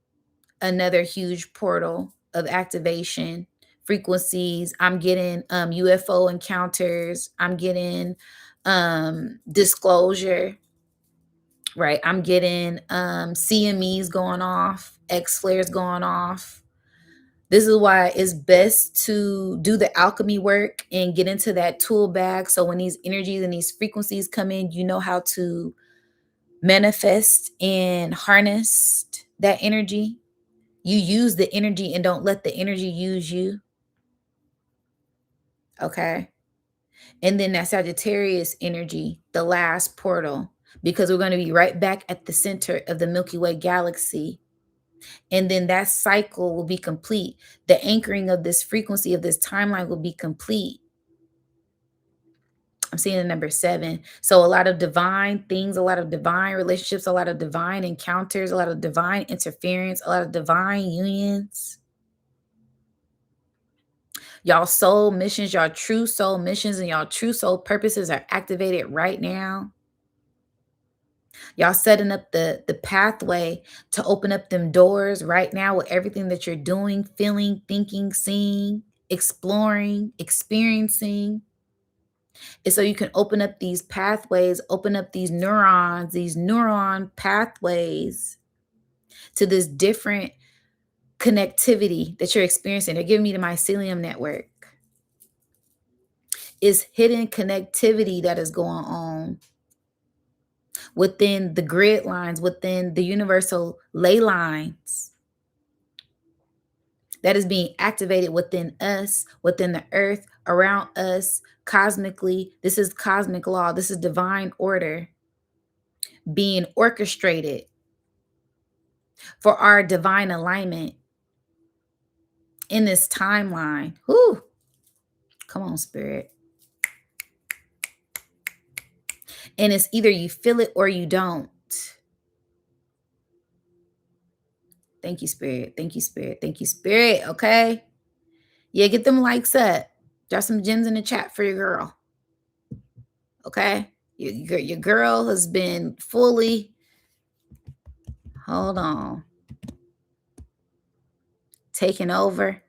[SPEAKER 1] another huge portal of activation frequencies. I'm getting UFO encounters, I'm getting disclosure, right? I'm getting CMEs going off, X flares going off. This is why it's best to do the alchemy work and get into that tool bag. So when these energies and these frequencies come in, you know how to manifest and harness that energy. You use the energy and don't let the energy use you. Okay. And then that Sagittarius energy, the last portal, because we're going to be right back at the center of the Milky Way galaxy. And then that cycle will be complete. The anchoring of this frequency of this timeline will be complete. I'm seeing the number 7. So a lot of divine things, a lot of divine relationships, a lot of divine encounters, a lot of divine interference, a lot of divine unions. Y'all soul missions, y'all true soul missions, and y'all true soul purposes are activated right now. Y'all setting up the pathway to open up them doors right now with everything that you're doing, feeling, thinking, seeing, exploring, experiencing. And so you can open up these pathways, open up these neurons, these neuron pathways to this different connectivity that you're experiencing. They're giving me the mycelium network. Is hidden connectivity that is going on within the grid lines, within the universal ley lines that is being activated within us, within the earth, around us, cosmically. This is cosmic law. This is divine order being orchestrated for our divine alignment in this timeline. Whew. Come on, spirit. And it's either you feel it or you don't. Thank you, spirit. Thank you, spirit. Thank you, spirit. Okay. Yeah, get them likes up. Drop some gems in the chat for your girl. Okay. Your girl has been fully, hold on, taken over.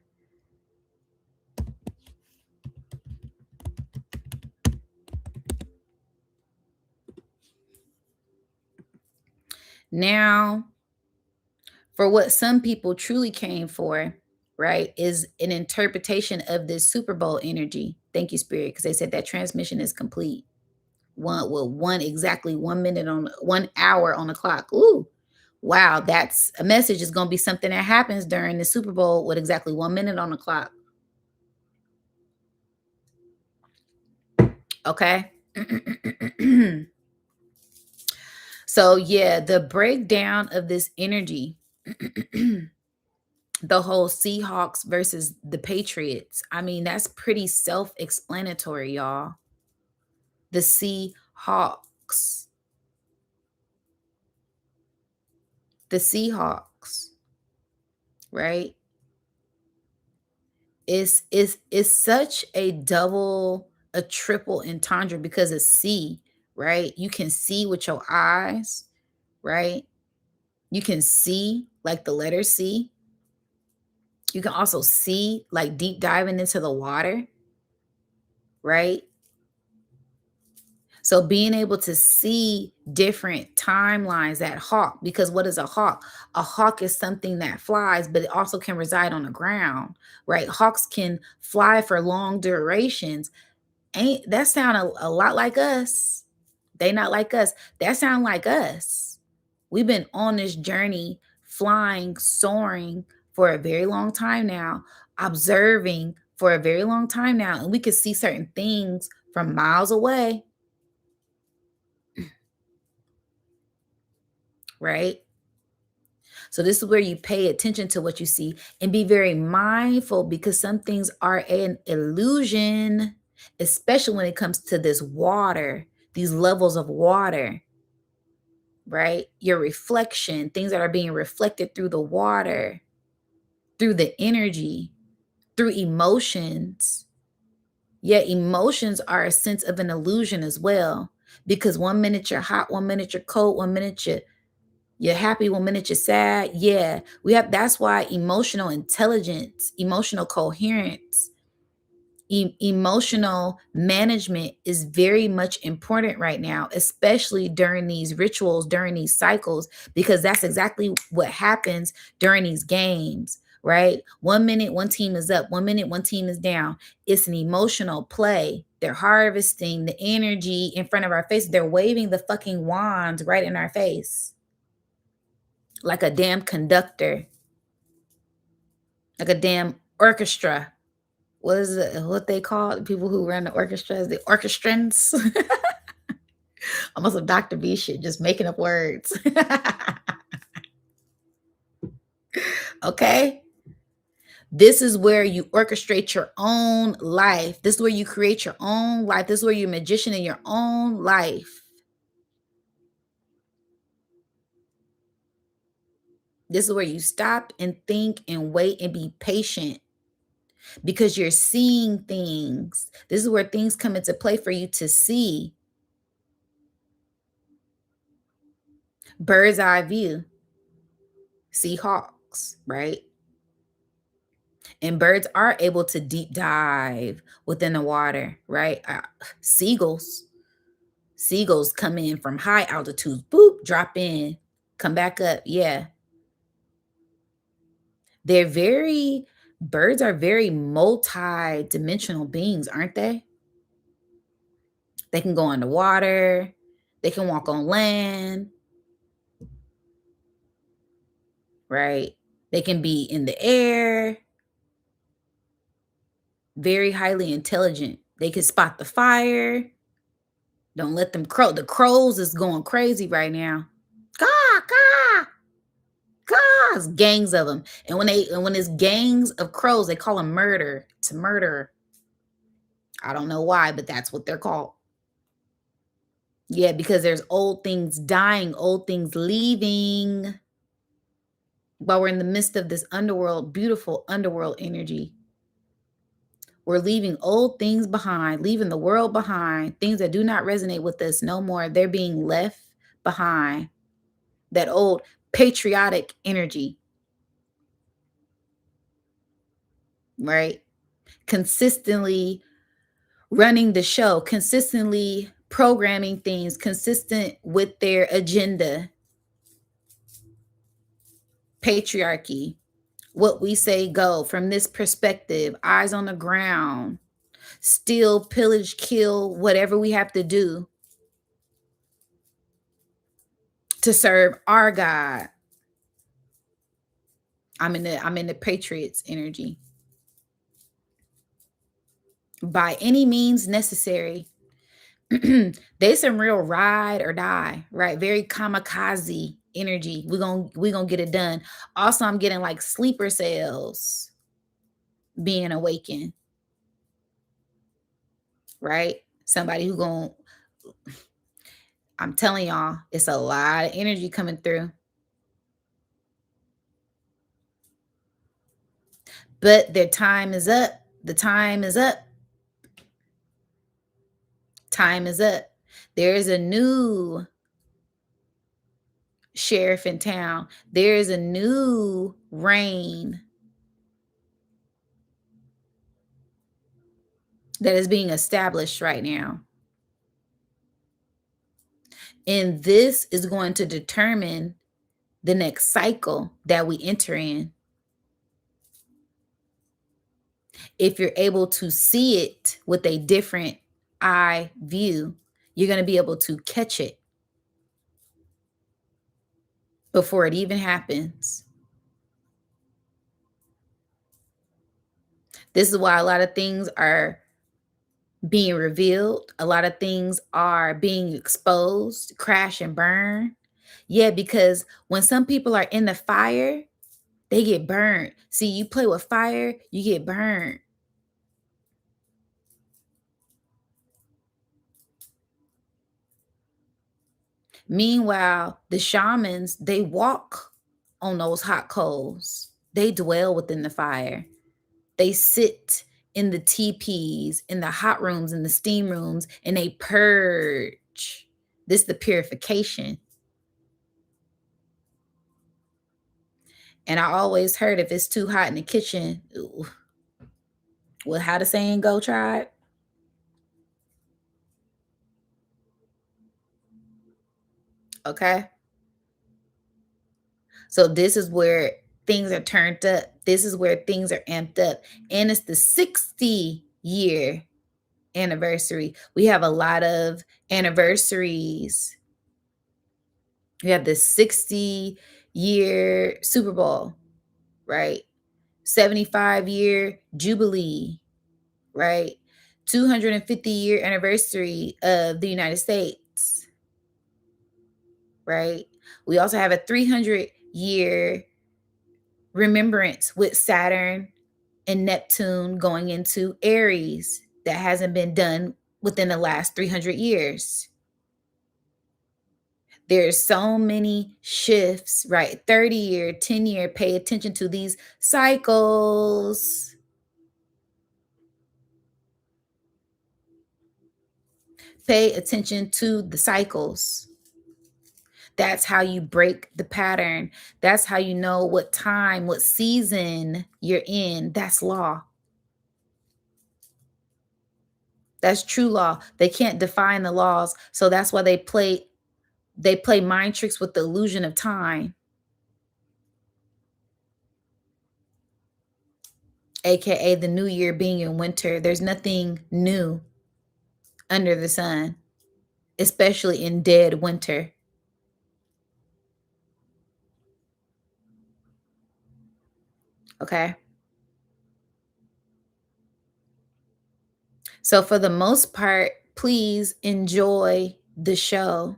[SPEAKER 1] Now, for what some people truly came for, right, is an interpretation of this Super Bowl energy. Thank you, Spirit, because they said that transmission is complete. Exactly 1 minute on 1 hour on the clock. Ooh, wow, that's a message. Is going to be something that happens during the Super Bowl with exactly 1 minute on the clock. Okay. So yeah, the breakdown of this energy, the whole Seahawks versus the Patriots. I mean, that's pretty self-explanatory, y'all. The Seahawks. The Seahawks, right? It's such a double, a triple entendre because it's C, right? You can see with your eyes, right? You can see like the letter C. You can also see like deep diving into the water, right? So being able to see different timelines, that hawk, because what is a hawk? A hawk is something that flies, but it also can reside on the ground, right? Hawks can fly for long durations. Ain't that sound a lot like us? They not like us. That sound like us. We've been on this journey, flying, soaring for a very long time now, observing for a very long time now, and we can see certain things from miles away, right? So this is where you pay attention to what you see and be very mindful, because some things are an illusion, especially when it comes to this water, these levels of water, right? Your reflection, things that are being reflected through the water, through the energy, through emotions. Yet emotions are a sense of an illusion as well, because 1 minute you're hot, 1 minute you're cold, 1 minute you're happy, 1 minute you're sad. Yeah, that's why emotional intelligence, emotional coherence, emotional management is very much important right now, especially during these rituals, during these cycles, because that's exactly what happens during these games, right? 1 minute one team is up, 1 minute one team is down. It's an emotional play. They're harvesting the energy in front of our face. They're waving the fucking wands right in our face like a damn conductor, like a damn orchestra. What is it? What they call the people who run the orchestras? The orchestrants. Almost a Dr. B shit, just making up words. Okay. This is where you orchestrate your own life. This is where you create your own life. This is where you're a magician in your own life. This is where you stop and think and wait and be patient, because you're seeing things. This is where things come into play for you to see. Bird's eye view. See hawks, right? And birds are able to deep dive within the water, right? Seagulls come in from high altitudes, boop, drop in, come back up. Yeah. They're very Birds are very multi-dimensional beings, aren't they? They can go underwater, they can walk on land, right? They can be in the air, very highly intelligent. They can spot the fire. Don't let them crow. The crows is going crazy right now. Caw, caw, caw. It's gangs of them. And when it's gangs of crows, they call them murder. It's a murder. I don't know why, but that's what they're called. Yeah, because there's old things dying, old things leaving while we're in the midst of this underworld, beautiful underworld energy. We're leaving old things behind, leaving the world behind, things that do not resonate with us no more. They're being left behind. That old patriotic energy, right? Consistently running the show, consistently programming things, consistent with their agenda, patriarchy, what we say go from this perspective, eyes on the ground, steal, pillage, kill, whatever we have to do to serve our God. I'm in the Patriots energy. By any means necessary. They some real ride or die, right? Very kamikaze energy. We gonna get it done. Also, I'm getting like sleeper cells being awakened, right? Somebody who gonna I'm telling y'all, it's a lot of energy coming through. But their time is up. The time is up. Time is up. There is a new sheriff in town. There is a new reign that is being established right now. And this is going to determine the next cycle that we enter in. If you're able to see it with a different eye view, you're going to be able to catch it before it even happens. This is why a lot of things are being revealed. A lot of things are being exposed, crash and burn. Yeah, because when some people are in the fire, they get burned. See, you play with fire, you get burned. Meanwhile, the shamans, they walk on those hot coals. They dwell within the fire. They sit in the teepees, in the hot rooms, in the steam rooms, and they purge. This is the purification. And I always heard if it's too hot in the kitchen, ooh, well, how the saying go, tribe? Okay. So this is where things are turned up. This is where things are amped up. And it's the 60-year anniversary. We have a lot of anniversaries. We have the 60-year Super Bowl, right? 75-year Jubilee, right? 250-year anniversary of the United States, right? We also have a 300-year remembrance with Saturn and Neptune going into Aries that hasn't been done within the last 300 years. There's so many shifts, right? 30-year, 10-year, pay attention to these cycles. Pay attention to the cycles. That's how you break the pattern. That's how you know what time, what season you're in. That's law. That's true law. They can't define the laws. So that's why they play mind tricks with the illusion of time. aka the new year being in winter. There's nothing new under the sun, especially in dead winter. Okay. So, for the most part, please enjoy the show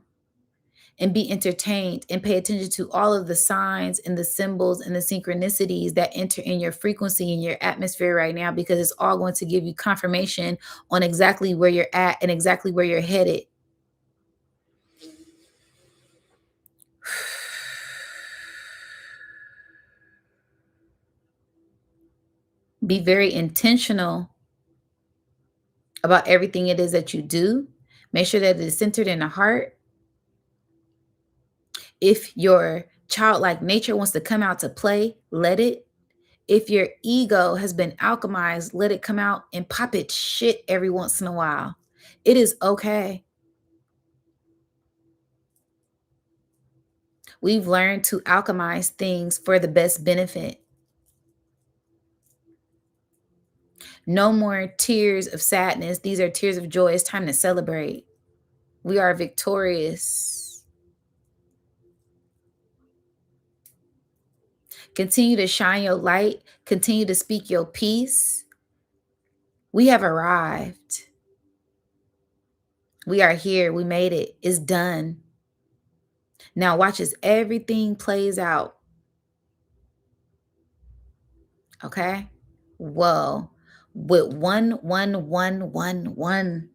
[SPEAKER 1] and be entertained and pay attention to all of the signs and the symbols and the synchronicities that enter in your frequency in your atmosphere right now, because it's all going to give you confirmation on exactly where you're at and exactly where you're headed. Be very intentional about everything it is that you do. Make sure that it is centered in the heart. If your childlike nature wants to come out to play, let it. If your ego has been alchemized, let it come out and pop its shit every once in a while. It is okay. We've learned to alchemize things for the best benefit. No more tears of sadness. These are tears of joy. It's time to celebrate. We are victorious. Continue to shine your light. Continue to speak your peace. We have arrived. We are here. We made it. It's done. Now watch as everything plays out. Okay? Whoa. With 11111.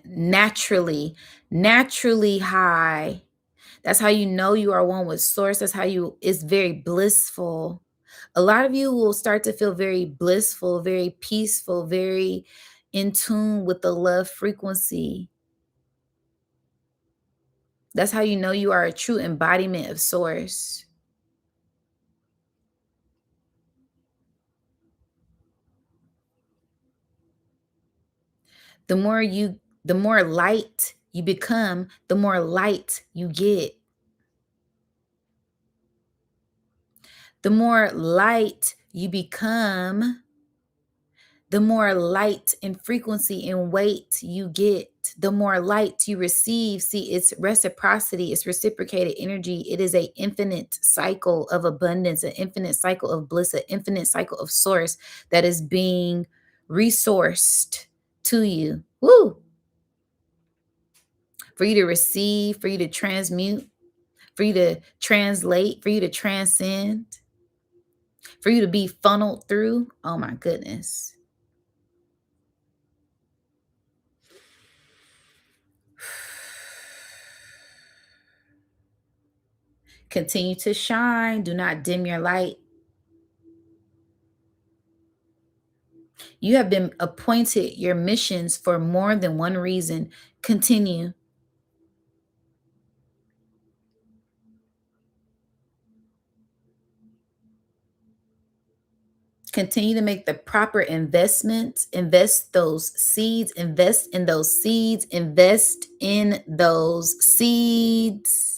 [SPEAKER 1] Naturally high. That's how you know you are one with source. That's how it's very blissful. A lot of you will start to feel very blissful, very peaceful, very in tune with the love frequency. That's how you know you are a true embodiment of source. The more light you become, the more light you get. The more light you become, the more light and frequency and weight you get, the more light you receive. See, it's reciprocity, it's reciprocated energy. It is a infinite cycle of abundance, an infinite cycle of bliss, an infinite cycle of source that is being resourced to you. Woo! For you to receive, for you to transmute, for you to translate, for you to transcend, for you to be funneled through. Oh my goodness. Continue to shine. Do not dim your light. You have been appointed your missions for more than one reason. Continue. Continue to make the proper investments. Invest those seeds. Invest in those seeds. Invest in those seeds.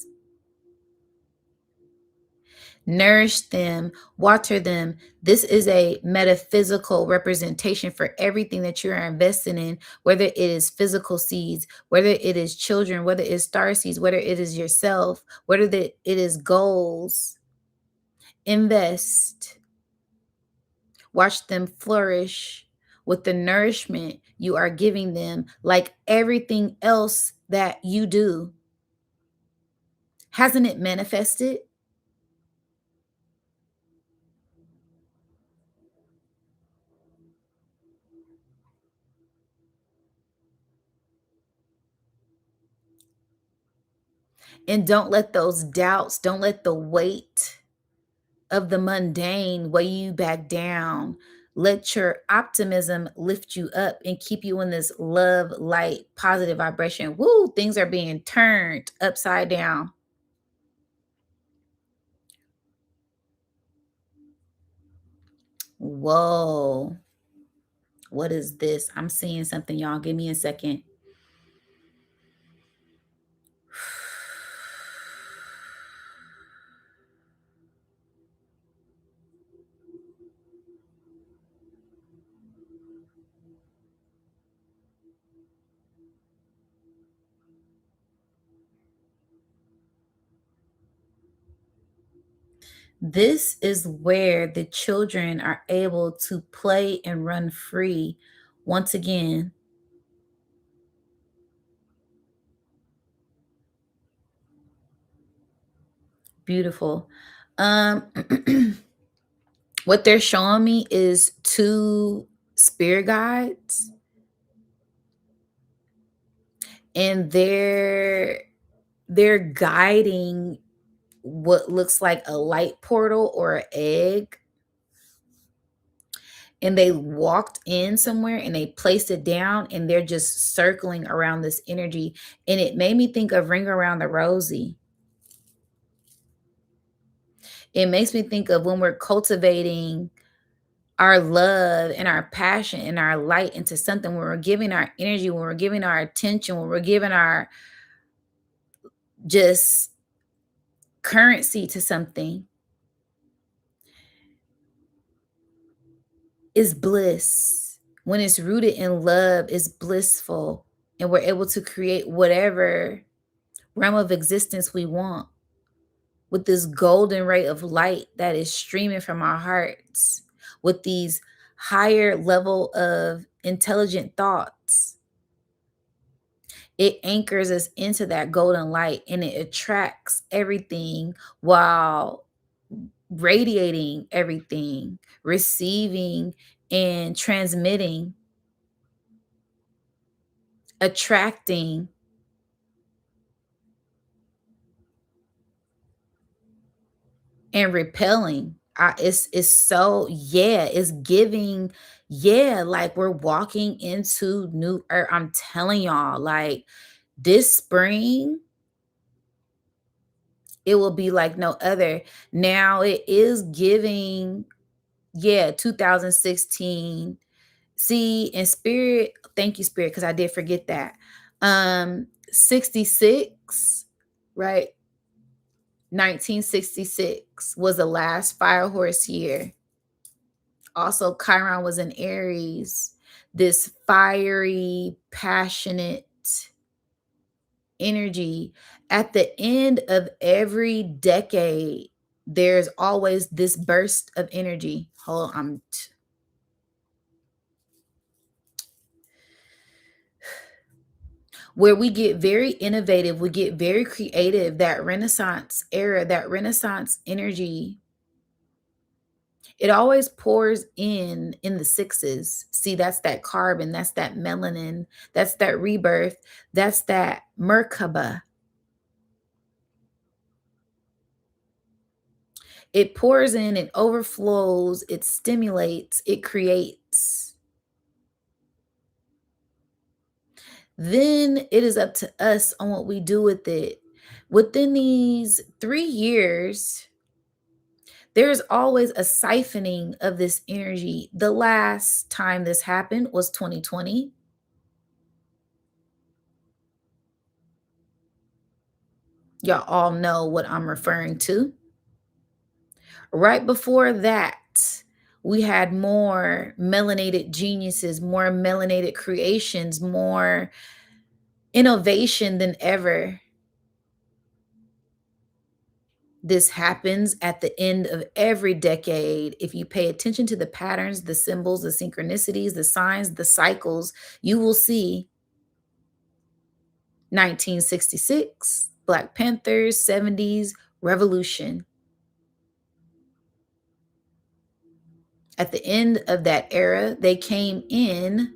[SPEAKER 1] Nourish them, water them. This is a metaphysical representation for everything that you are investing in, whether it is physical seeds, whether it is children, whether it is star seeds, whether it is yourself, whether it is goals. Invest. Watch them flourish with the nourishment you are giving them, like everything else that you do. Hasn't it manifested? And don't let those doubts, don't let the weight of the mundane weigh you back down. Let your optimism lift you up and keep you in this love, light, positive vibration. Woo, things are being turned upside down. Whoa. What is this? I'm seeing something, y'all. Give me a second. This is where the children are able to play and run free once again. Beautiful. Um what they're showing me is two spirit guides, and they're guiding what looks like a light portal or an egg, and they walked in somewhere and they placed it down, and they're just circling around this energy, and it made me think of Ring Around the Rosie. It makes me think of when we're cultivating our love and our passion and our light into something, when we're giving our energy, when we're giving our attention, when we're giving our just currency to something, is bliss. When it's rooted in love, it's blissful, and we're able to create whatever realm of existence we want with this golden ray of light that is streaming from our hearts, with these higher level of intelligent thoughts. It anchors us into that golden light, and it attracts everything while radiating everything, receiving and transmitting, attracting and repelling. It's so, yeah, it's giving, yeah, like we're walking into new earth. I'm telling y'all, like this spring, it will be like no other. Now it is giving, yeah, 2016. See, in spirit, thank you, spirit, because I did forget that. 66, right? 1966 was the last fire horse year. Also, Chiron was in Aries, this fiery, passionate energy. At the end of every decade, there's always this burst of energy. Hold on, where we get very innovative, we get very creative. That Renaissance era, that Renaissance energy, it always pours in the sixes. See, that's that carbon, that's that melanin, that's that rebirth, that's that Merkaba. It pours in, it overflows, it stimulates, it creates. Then it is up to us on what we do with it. Within these 3 years, there's always a siphoning of this energy. The last time this happened was 2020. Y'all all know what I'm referring to. Right before that, we had more melanated geniuses, more melanated creations, more innovation than ever. This happens at the end of every decade. If you pay attention to the patterns, the symbols, the synchronicities, the signs, the cycles, you will see 1966, Black Panthers, 70s, revolution. At the end of that era, they came in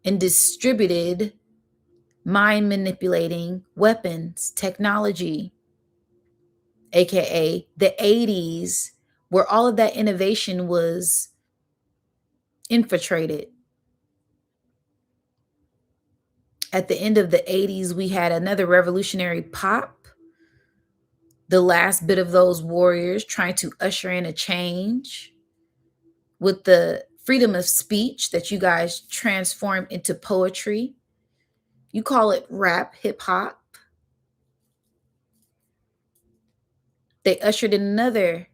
[SPEAKER 1] and distributed mind manipulating weapons, technology, aka the 80s, where all of that innovation was infiltrated. At the end of the 80s, we had another revolutionary pop, the last bit of those warriors trying to usher in a change with the freedom of speech that you guys transformed into poetry. You call it rap, hip hop. They ushered in another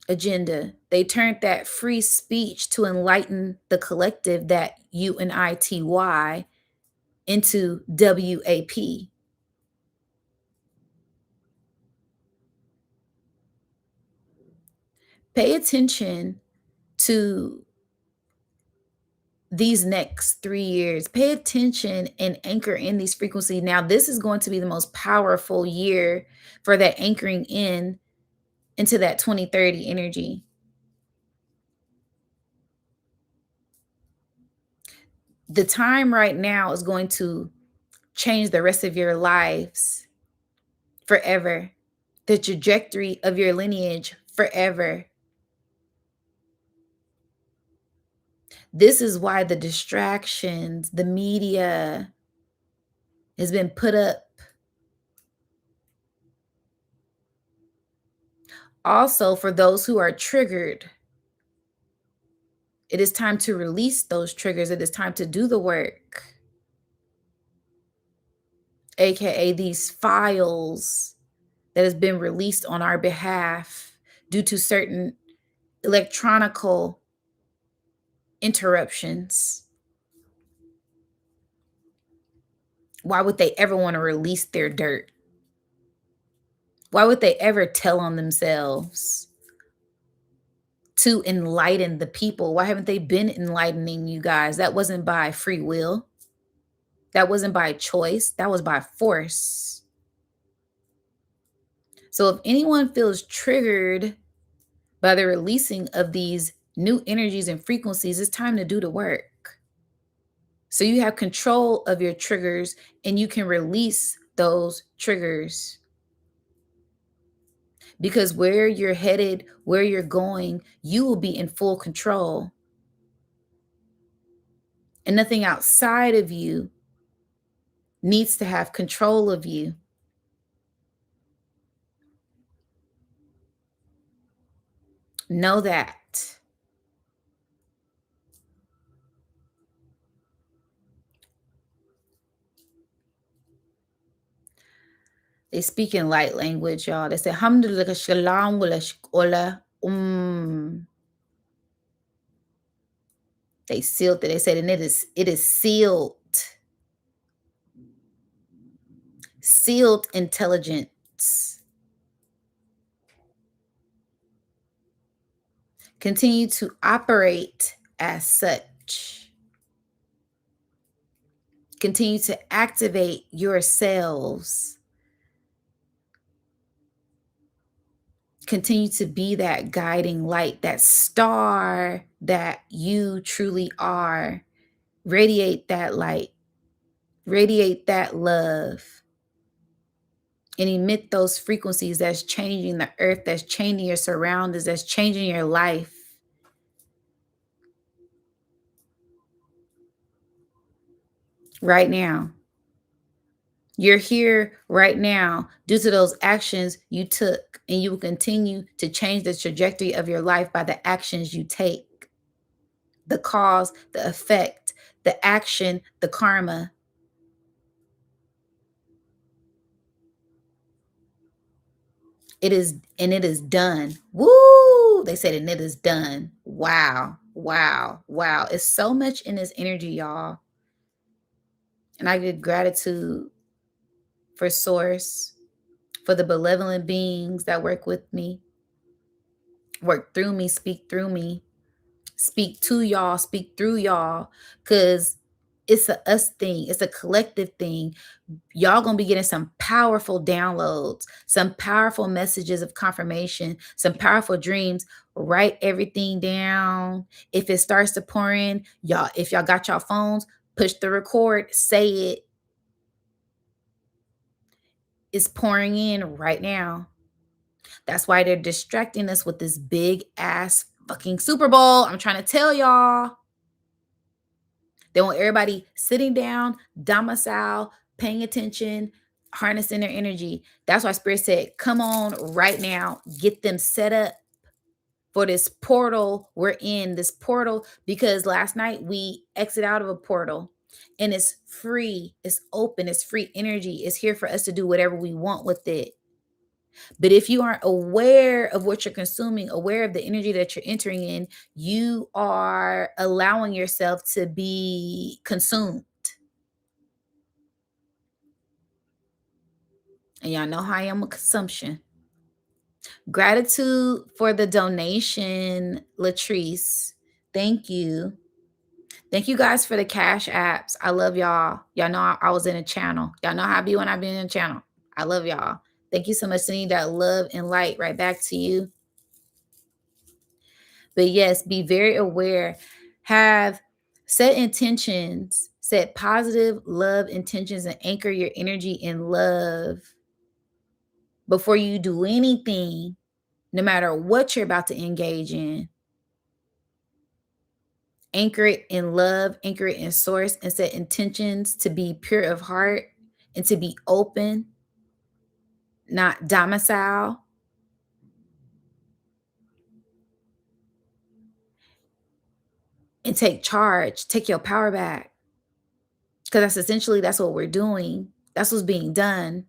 [SPEAKER 1] agenda. They turned that free speech to enlighten the collective, that UNITY, into WAP. Pay attention to these next 3 years. Pay attention and anchor in these frequencies. Now, this is going to be the most powerful year for that anchoring in into that 2030 energy. The time right now is going to change the rest of your lives forever, the trajectory of your lineage forever. This is why the distractions, the media has been put up. Also, for those who are triggered, it is time to release those triggers. It is time to do the work, aka these files that has been released on our behalf due to certain electronical interruptions. Why would they ever want to release their dirt? Why would they ever tell on themselves to enlighten the people? Why haven't they been enlightening you guys? That wasn't by free will. That wasn't by choice. That was by force. So if anyone feels triggered by the releasing of these new energies and frequencies, it's time to do the work. So you have control of your triggers and you can release those triggers. Because where you're headed, where you're going, you will be in full control. And nothing outside of you needs to have control of you. Know that. They speak in light language, y'all. They say, Hamdulillah, shalom, wala, They sealed it. They said, and it is sealed. Sealed intelligence. Continue to operate as such. Continue to activate yourselves. Continue to be that guiding light, that star that you truly are. Radiate that light. Radiate that love. And emit those frequencies that's changing the earth, that's changing your surroundings, that's changing your life. Right now. You're here right now due to those actions you took, and you will continue to change the trajectory of your life by the actions you take. The cause, the effect, the action, the karma. It is done. Woo! They said, and it is done. Wow. Wow. Wow. It's so much in this energy, y'all. And I give gratitude for Source, for the benevolent beings that work with me, work through me, speak through me, speak to y'all, speak through y'all, because it's a us thing. It's a collective thing. Y'all gonna be getting some powerful downloads, some powerful messages of confirmation, some powerful dreams. Write everything down. If it starts to pour in, y'all, if y'all got y'all phones, push the record, say it. It's pouring in right now. That's why they're distracting us with this big ass fucking Super Bowl. I'm trying to tell y'all. They want everybody sitting down, domicile, paying attention, harnessing their energy. That's why Spirit said, come on right now, get them set up. for this portal we're in, this portal, because last night we exit out of a portal and it's free, it's open, it's free energy. It's here for us to do whatever we want with it. But if you aren't aware of what you're consuming, aware of the energy that you're entering in, you are allowing yourself to be consumed. And y'all know how I am with consumption. Gratitude for the donation, Latrice. Thank you. Thank you guys for the cash apps. I love y'all. Y'all know I was in a channel. Y'all know how I be when I be in a channel. I love y'all. Thank you so much. Sending that love and light right back to you. But yes, be very aware. Have set intentions, set positive love intentions, and anchor your energy in love before you do anything, no matter what you're about to engage in. Anchor it in love, anchor it in source, and set intentions to be pure of heart and to be open, not domicile. And take charge, take your power back. Because that's what we're doing. That's what's being done.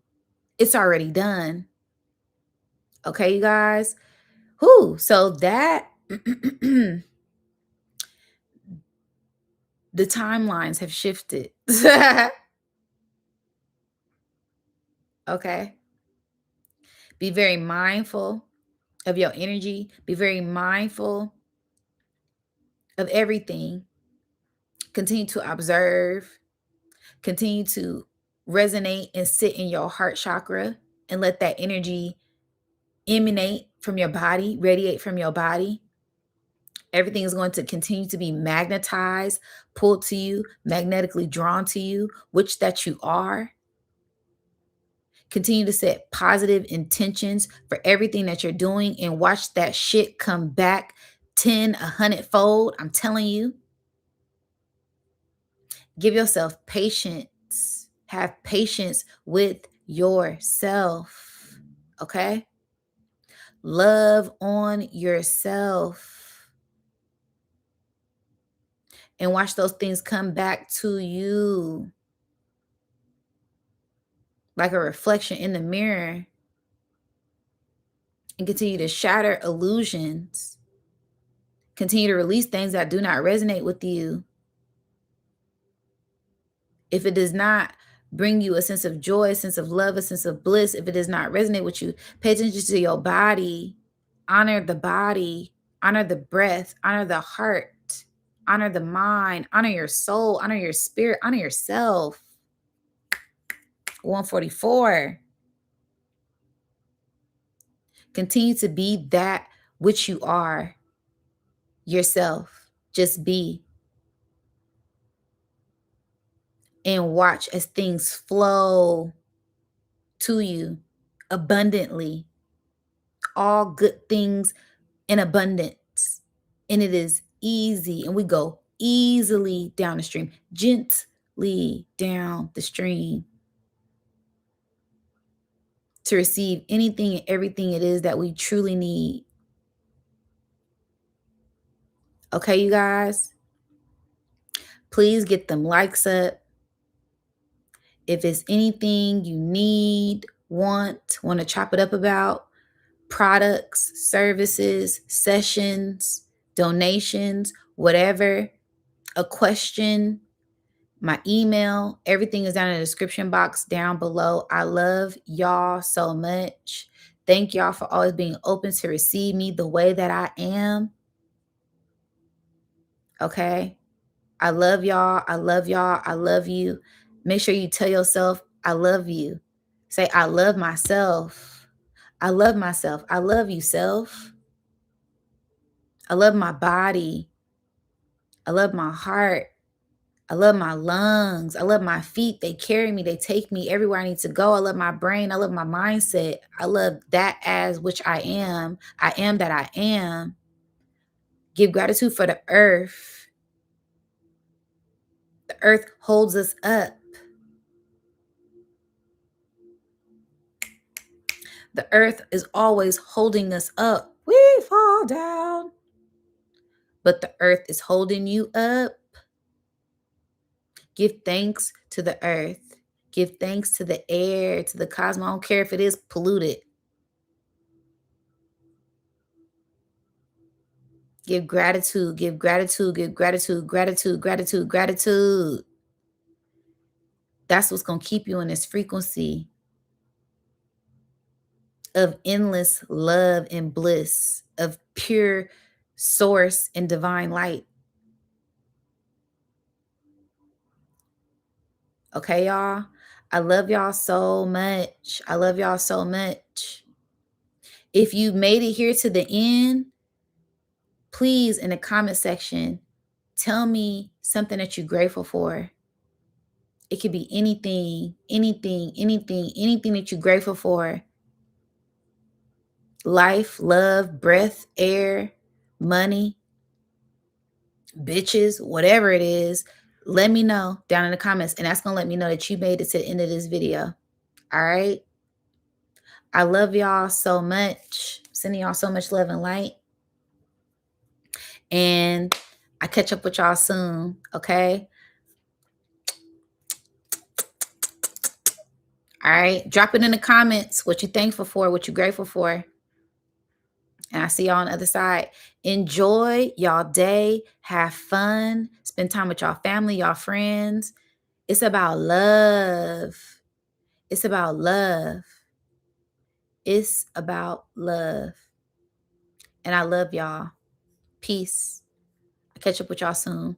[SPEAKER 1] It's already done. Okay, you guys? Whoo, so that the timelines have shifted. Okay. Be very mindful of your energy. Be very mindful of everything. Continue to observe. Continue to resonate and sit in your heart chakra and let that energy emanate from your body, radiate from your body. Everything is going to continue to be magnetized, pulled to you, magnetically drawn to you, which that you are. Continue to set positive intentions for everything that you're doing and watch that shit come back 10, 100 fold. I'm telling you. Give yourself patience. Have patience with yourself. Okay? Love on yourself. And watch those things come back to you like a reflection in the mirror. And continue to shatter illusions. Continue to release things that do not resonate with you. If it does not bring you a sense of joy, a sense of love, a sense of bliss, if it does not resonate with you, pay attention to your body. Honor the body, honor the breath, honor the heart, honor the mind, honor your soul, honor your spirit, honor yourself. 144. Continue to be that which you are, yourself. Just be. And watch as things flow to you abundantly. All good things in abundance. And it is easy. And we go easily down the stream, gently down the stream to receive anything and everything it is that we truly need. Okay, you guys? Please get them likes up. If it's anything you need, want to chop it up about, products, services, sessions, donations, whatever, a question, my email, everything is down in the description box down below. I love y'all so much. Thank y'all for always being open to receive me the way that I am. Okay? I love y'all. I love y'all. I love you. Make sure you tell yourself, I love you. Say, I love myself. I love myself. I love you, self. I love my body. I love my heart. I love my lungs. I love my feet. They carry me. They take me everywhere I need to go. I love my brain. I love my mindset. I love that as which I am. I am that I am. Give gratitude for the earth. The earth holds us up. The earth is always holding us up. We fall. fall down. But the earth is holding you up. Give thanks to the earth. Give thanks to the air, to the cosmos. I don't care if it is polluted. Give gratitude, give gratitude, give gratitude, gratitude, gratitude, gratitude. That's what's going to keep you in this frequency of endless love and bliss, of pure source and divine light. Okay, y'all? I love y'all so much. I love y'all so much. If you made it here to the end, please, in the comment section, tell me something that you're grateful for. It could be anything, anything, anything, anything that you're grateful for. Life, love, breath, air, money, bitches, whatever it is. Let me know down in the comments. And that's going to let me know that you made it to the end of this video. All right. I love y'all so much. Sending y'all so much love and light. And I catch up with y'all soon. Okay. All right. Drop it in the comments what you're thankful for, what you're grateful for. And I see y'all on the other side. Enjoy y'all day. Have fun. Spend time with y'all family, y'all friends. It's about love. It's about love. It's about love. And I love y'all. Peace. I'll catch up with y'all soon.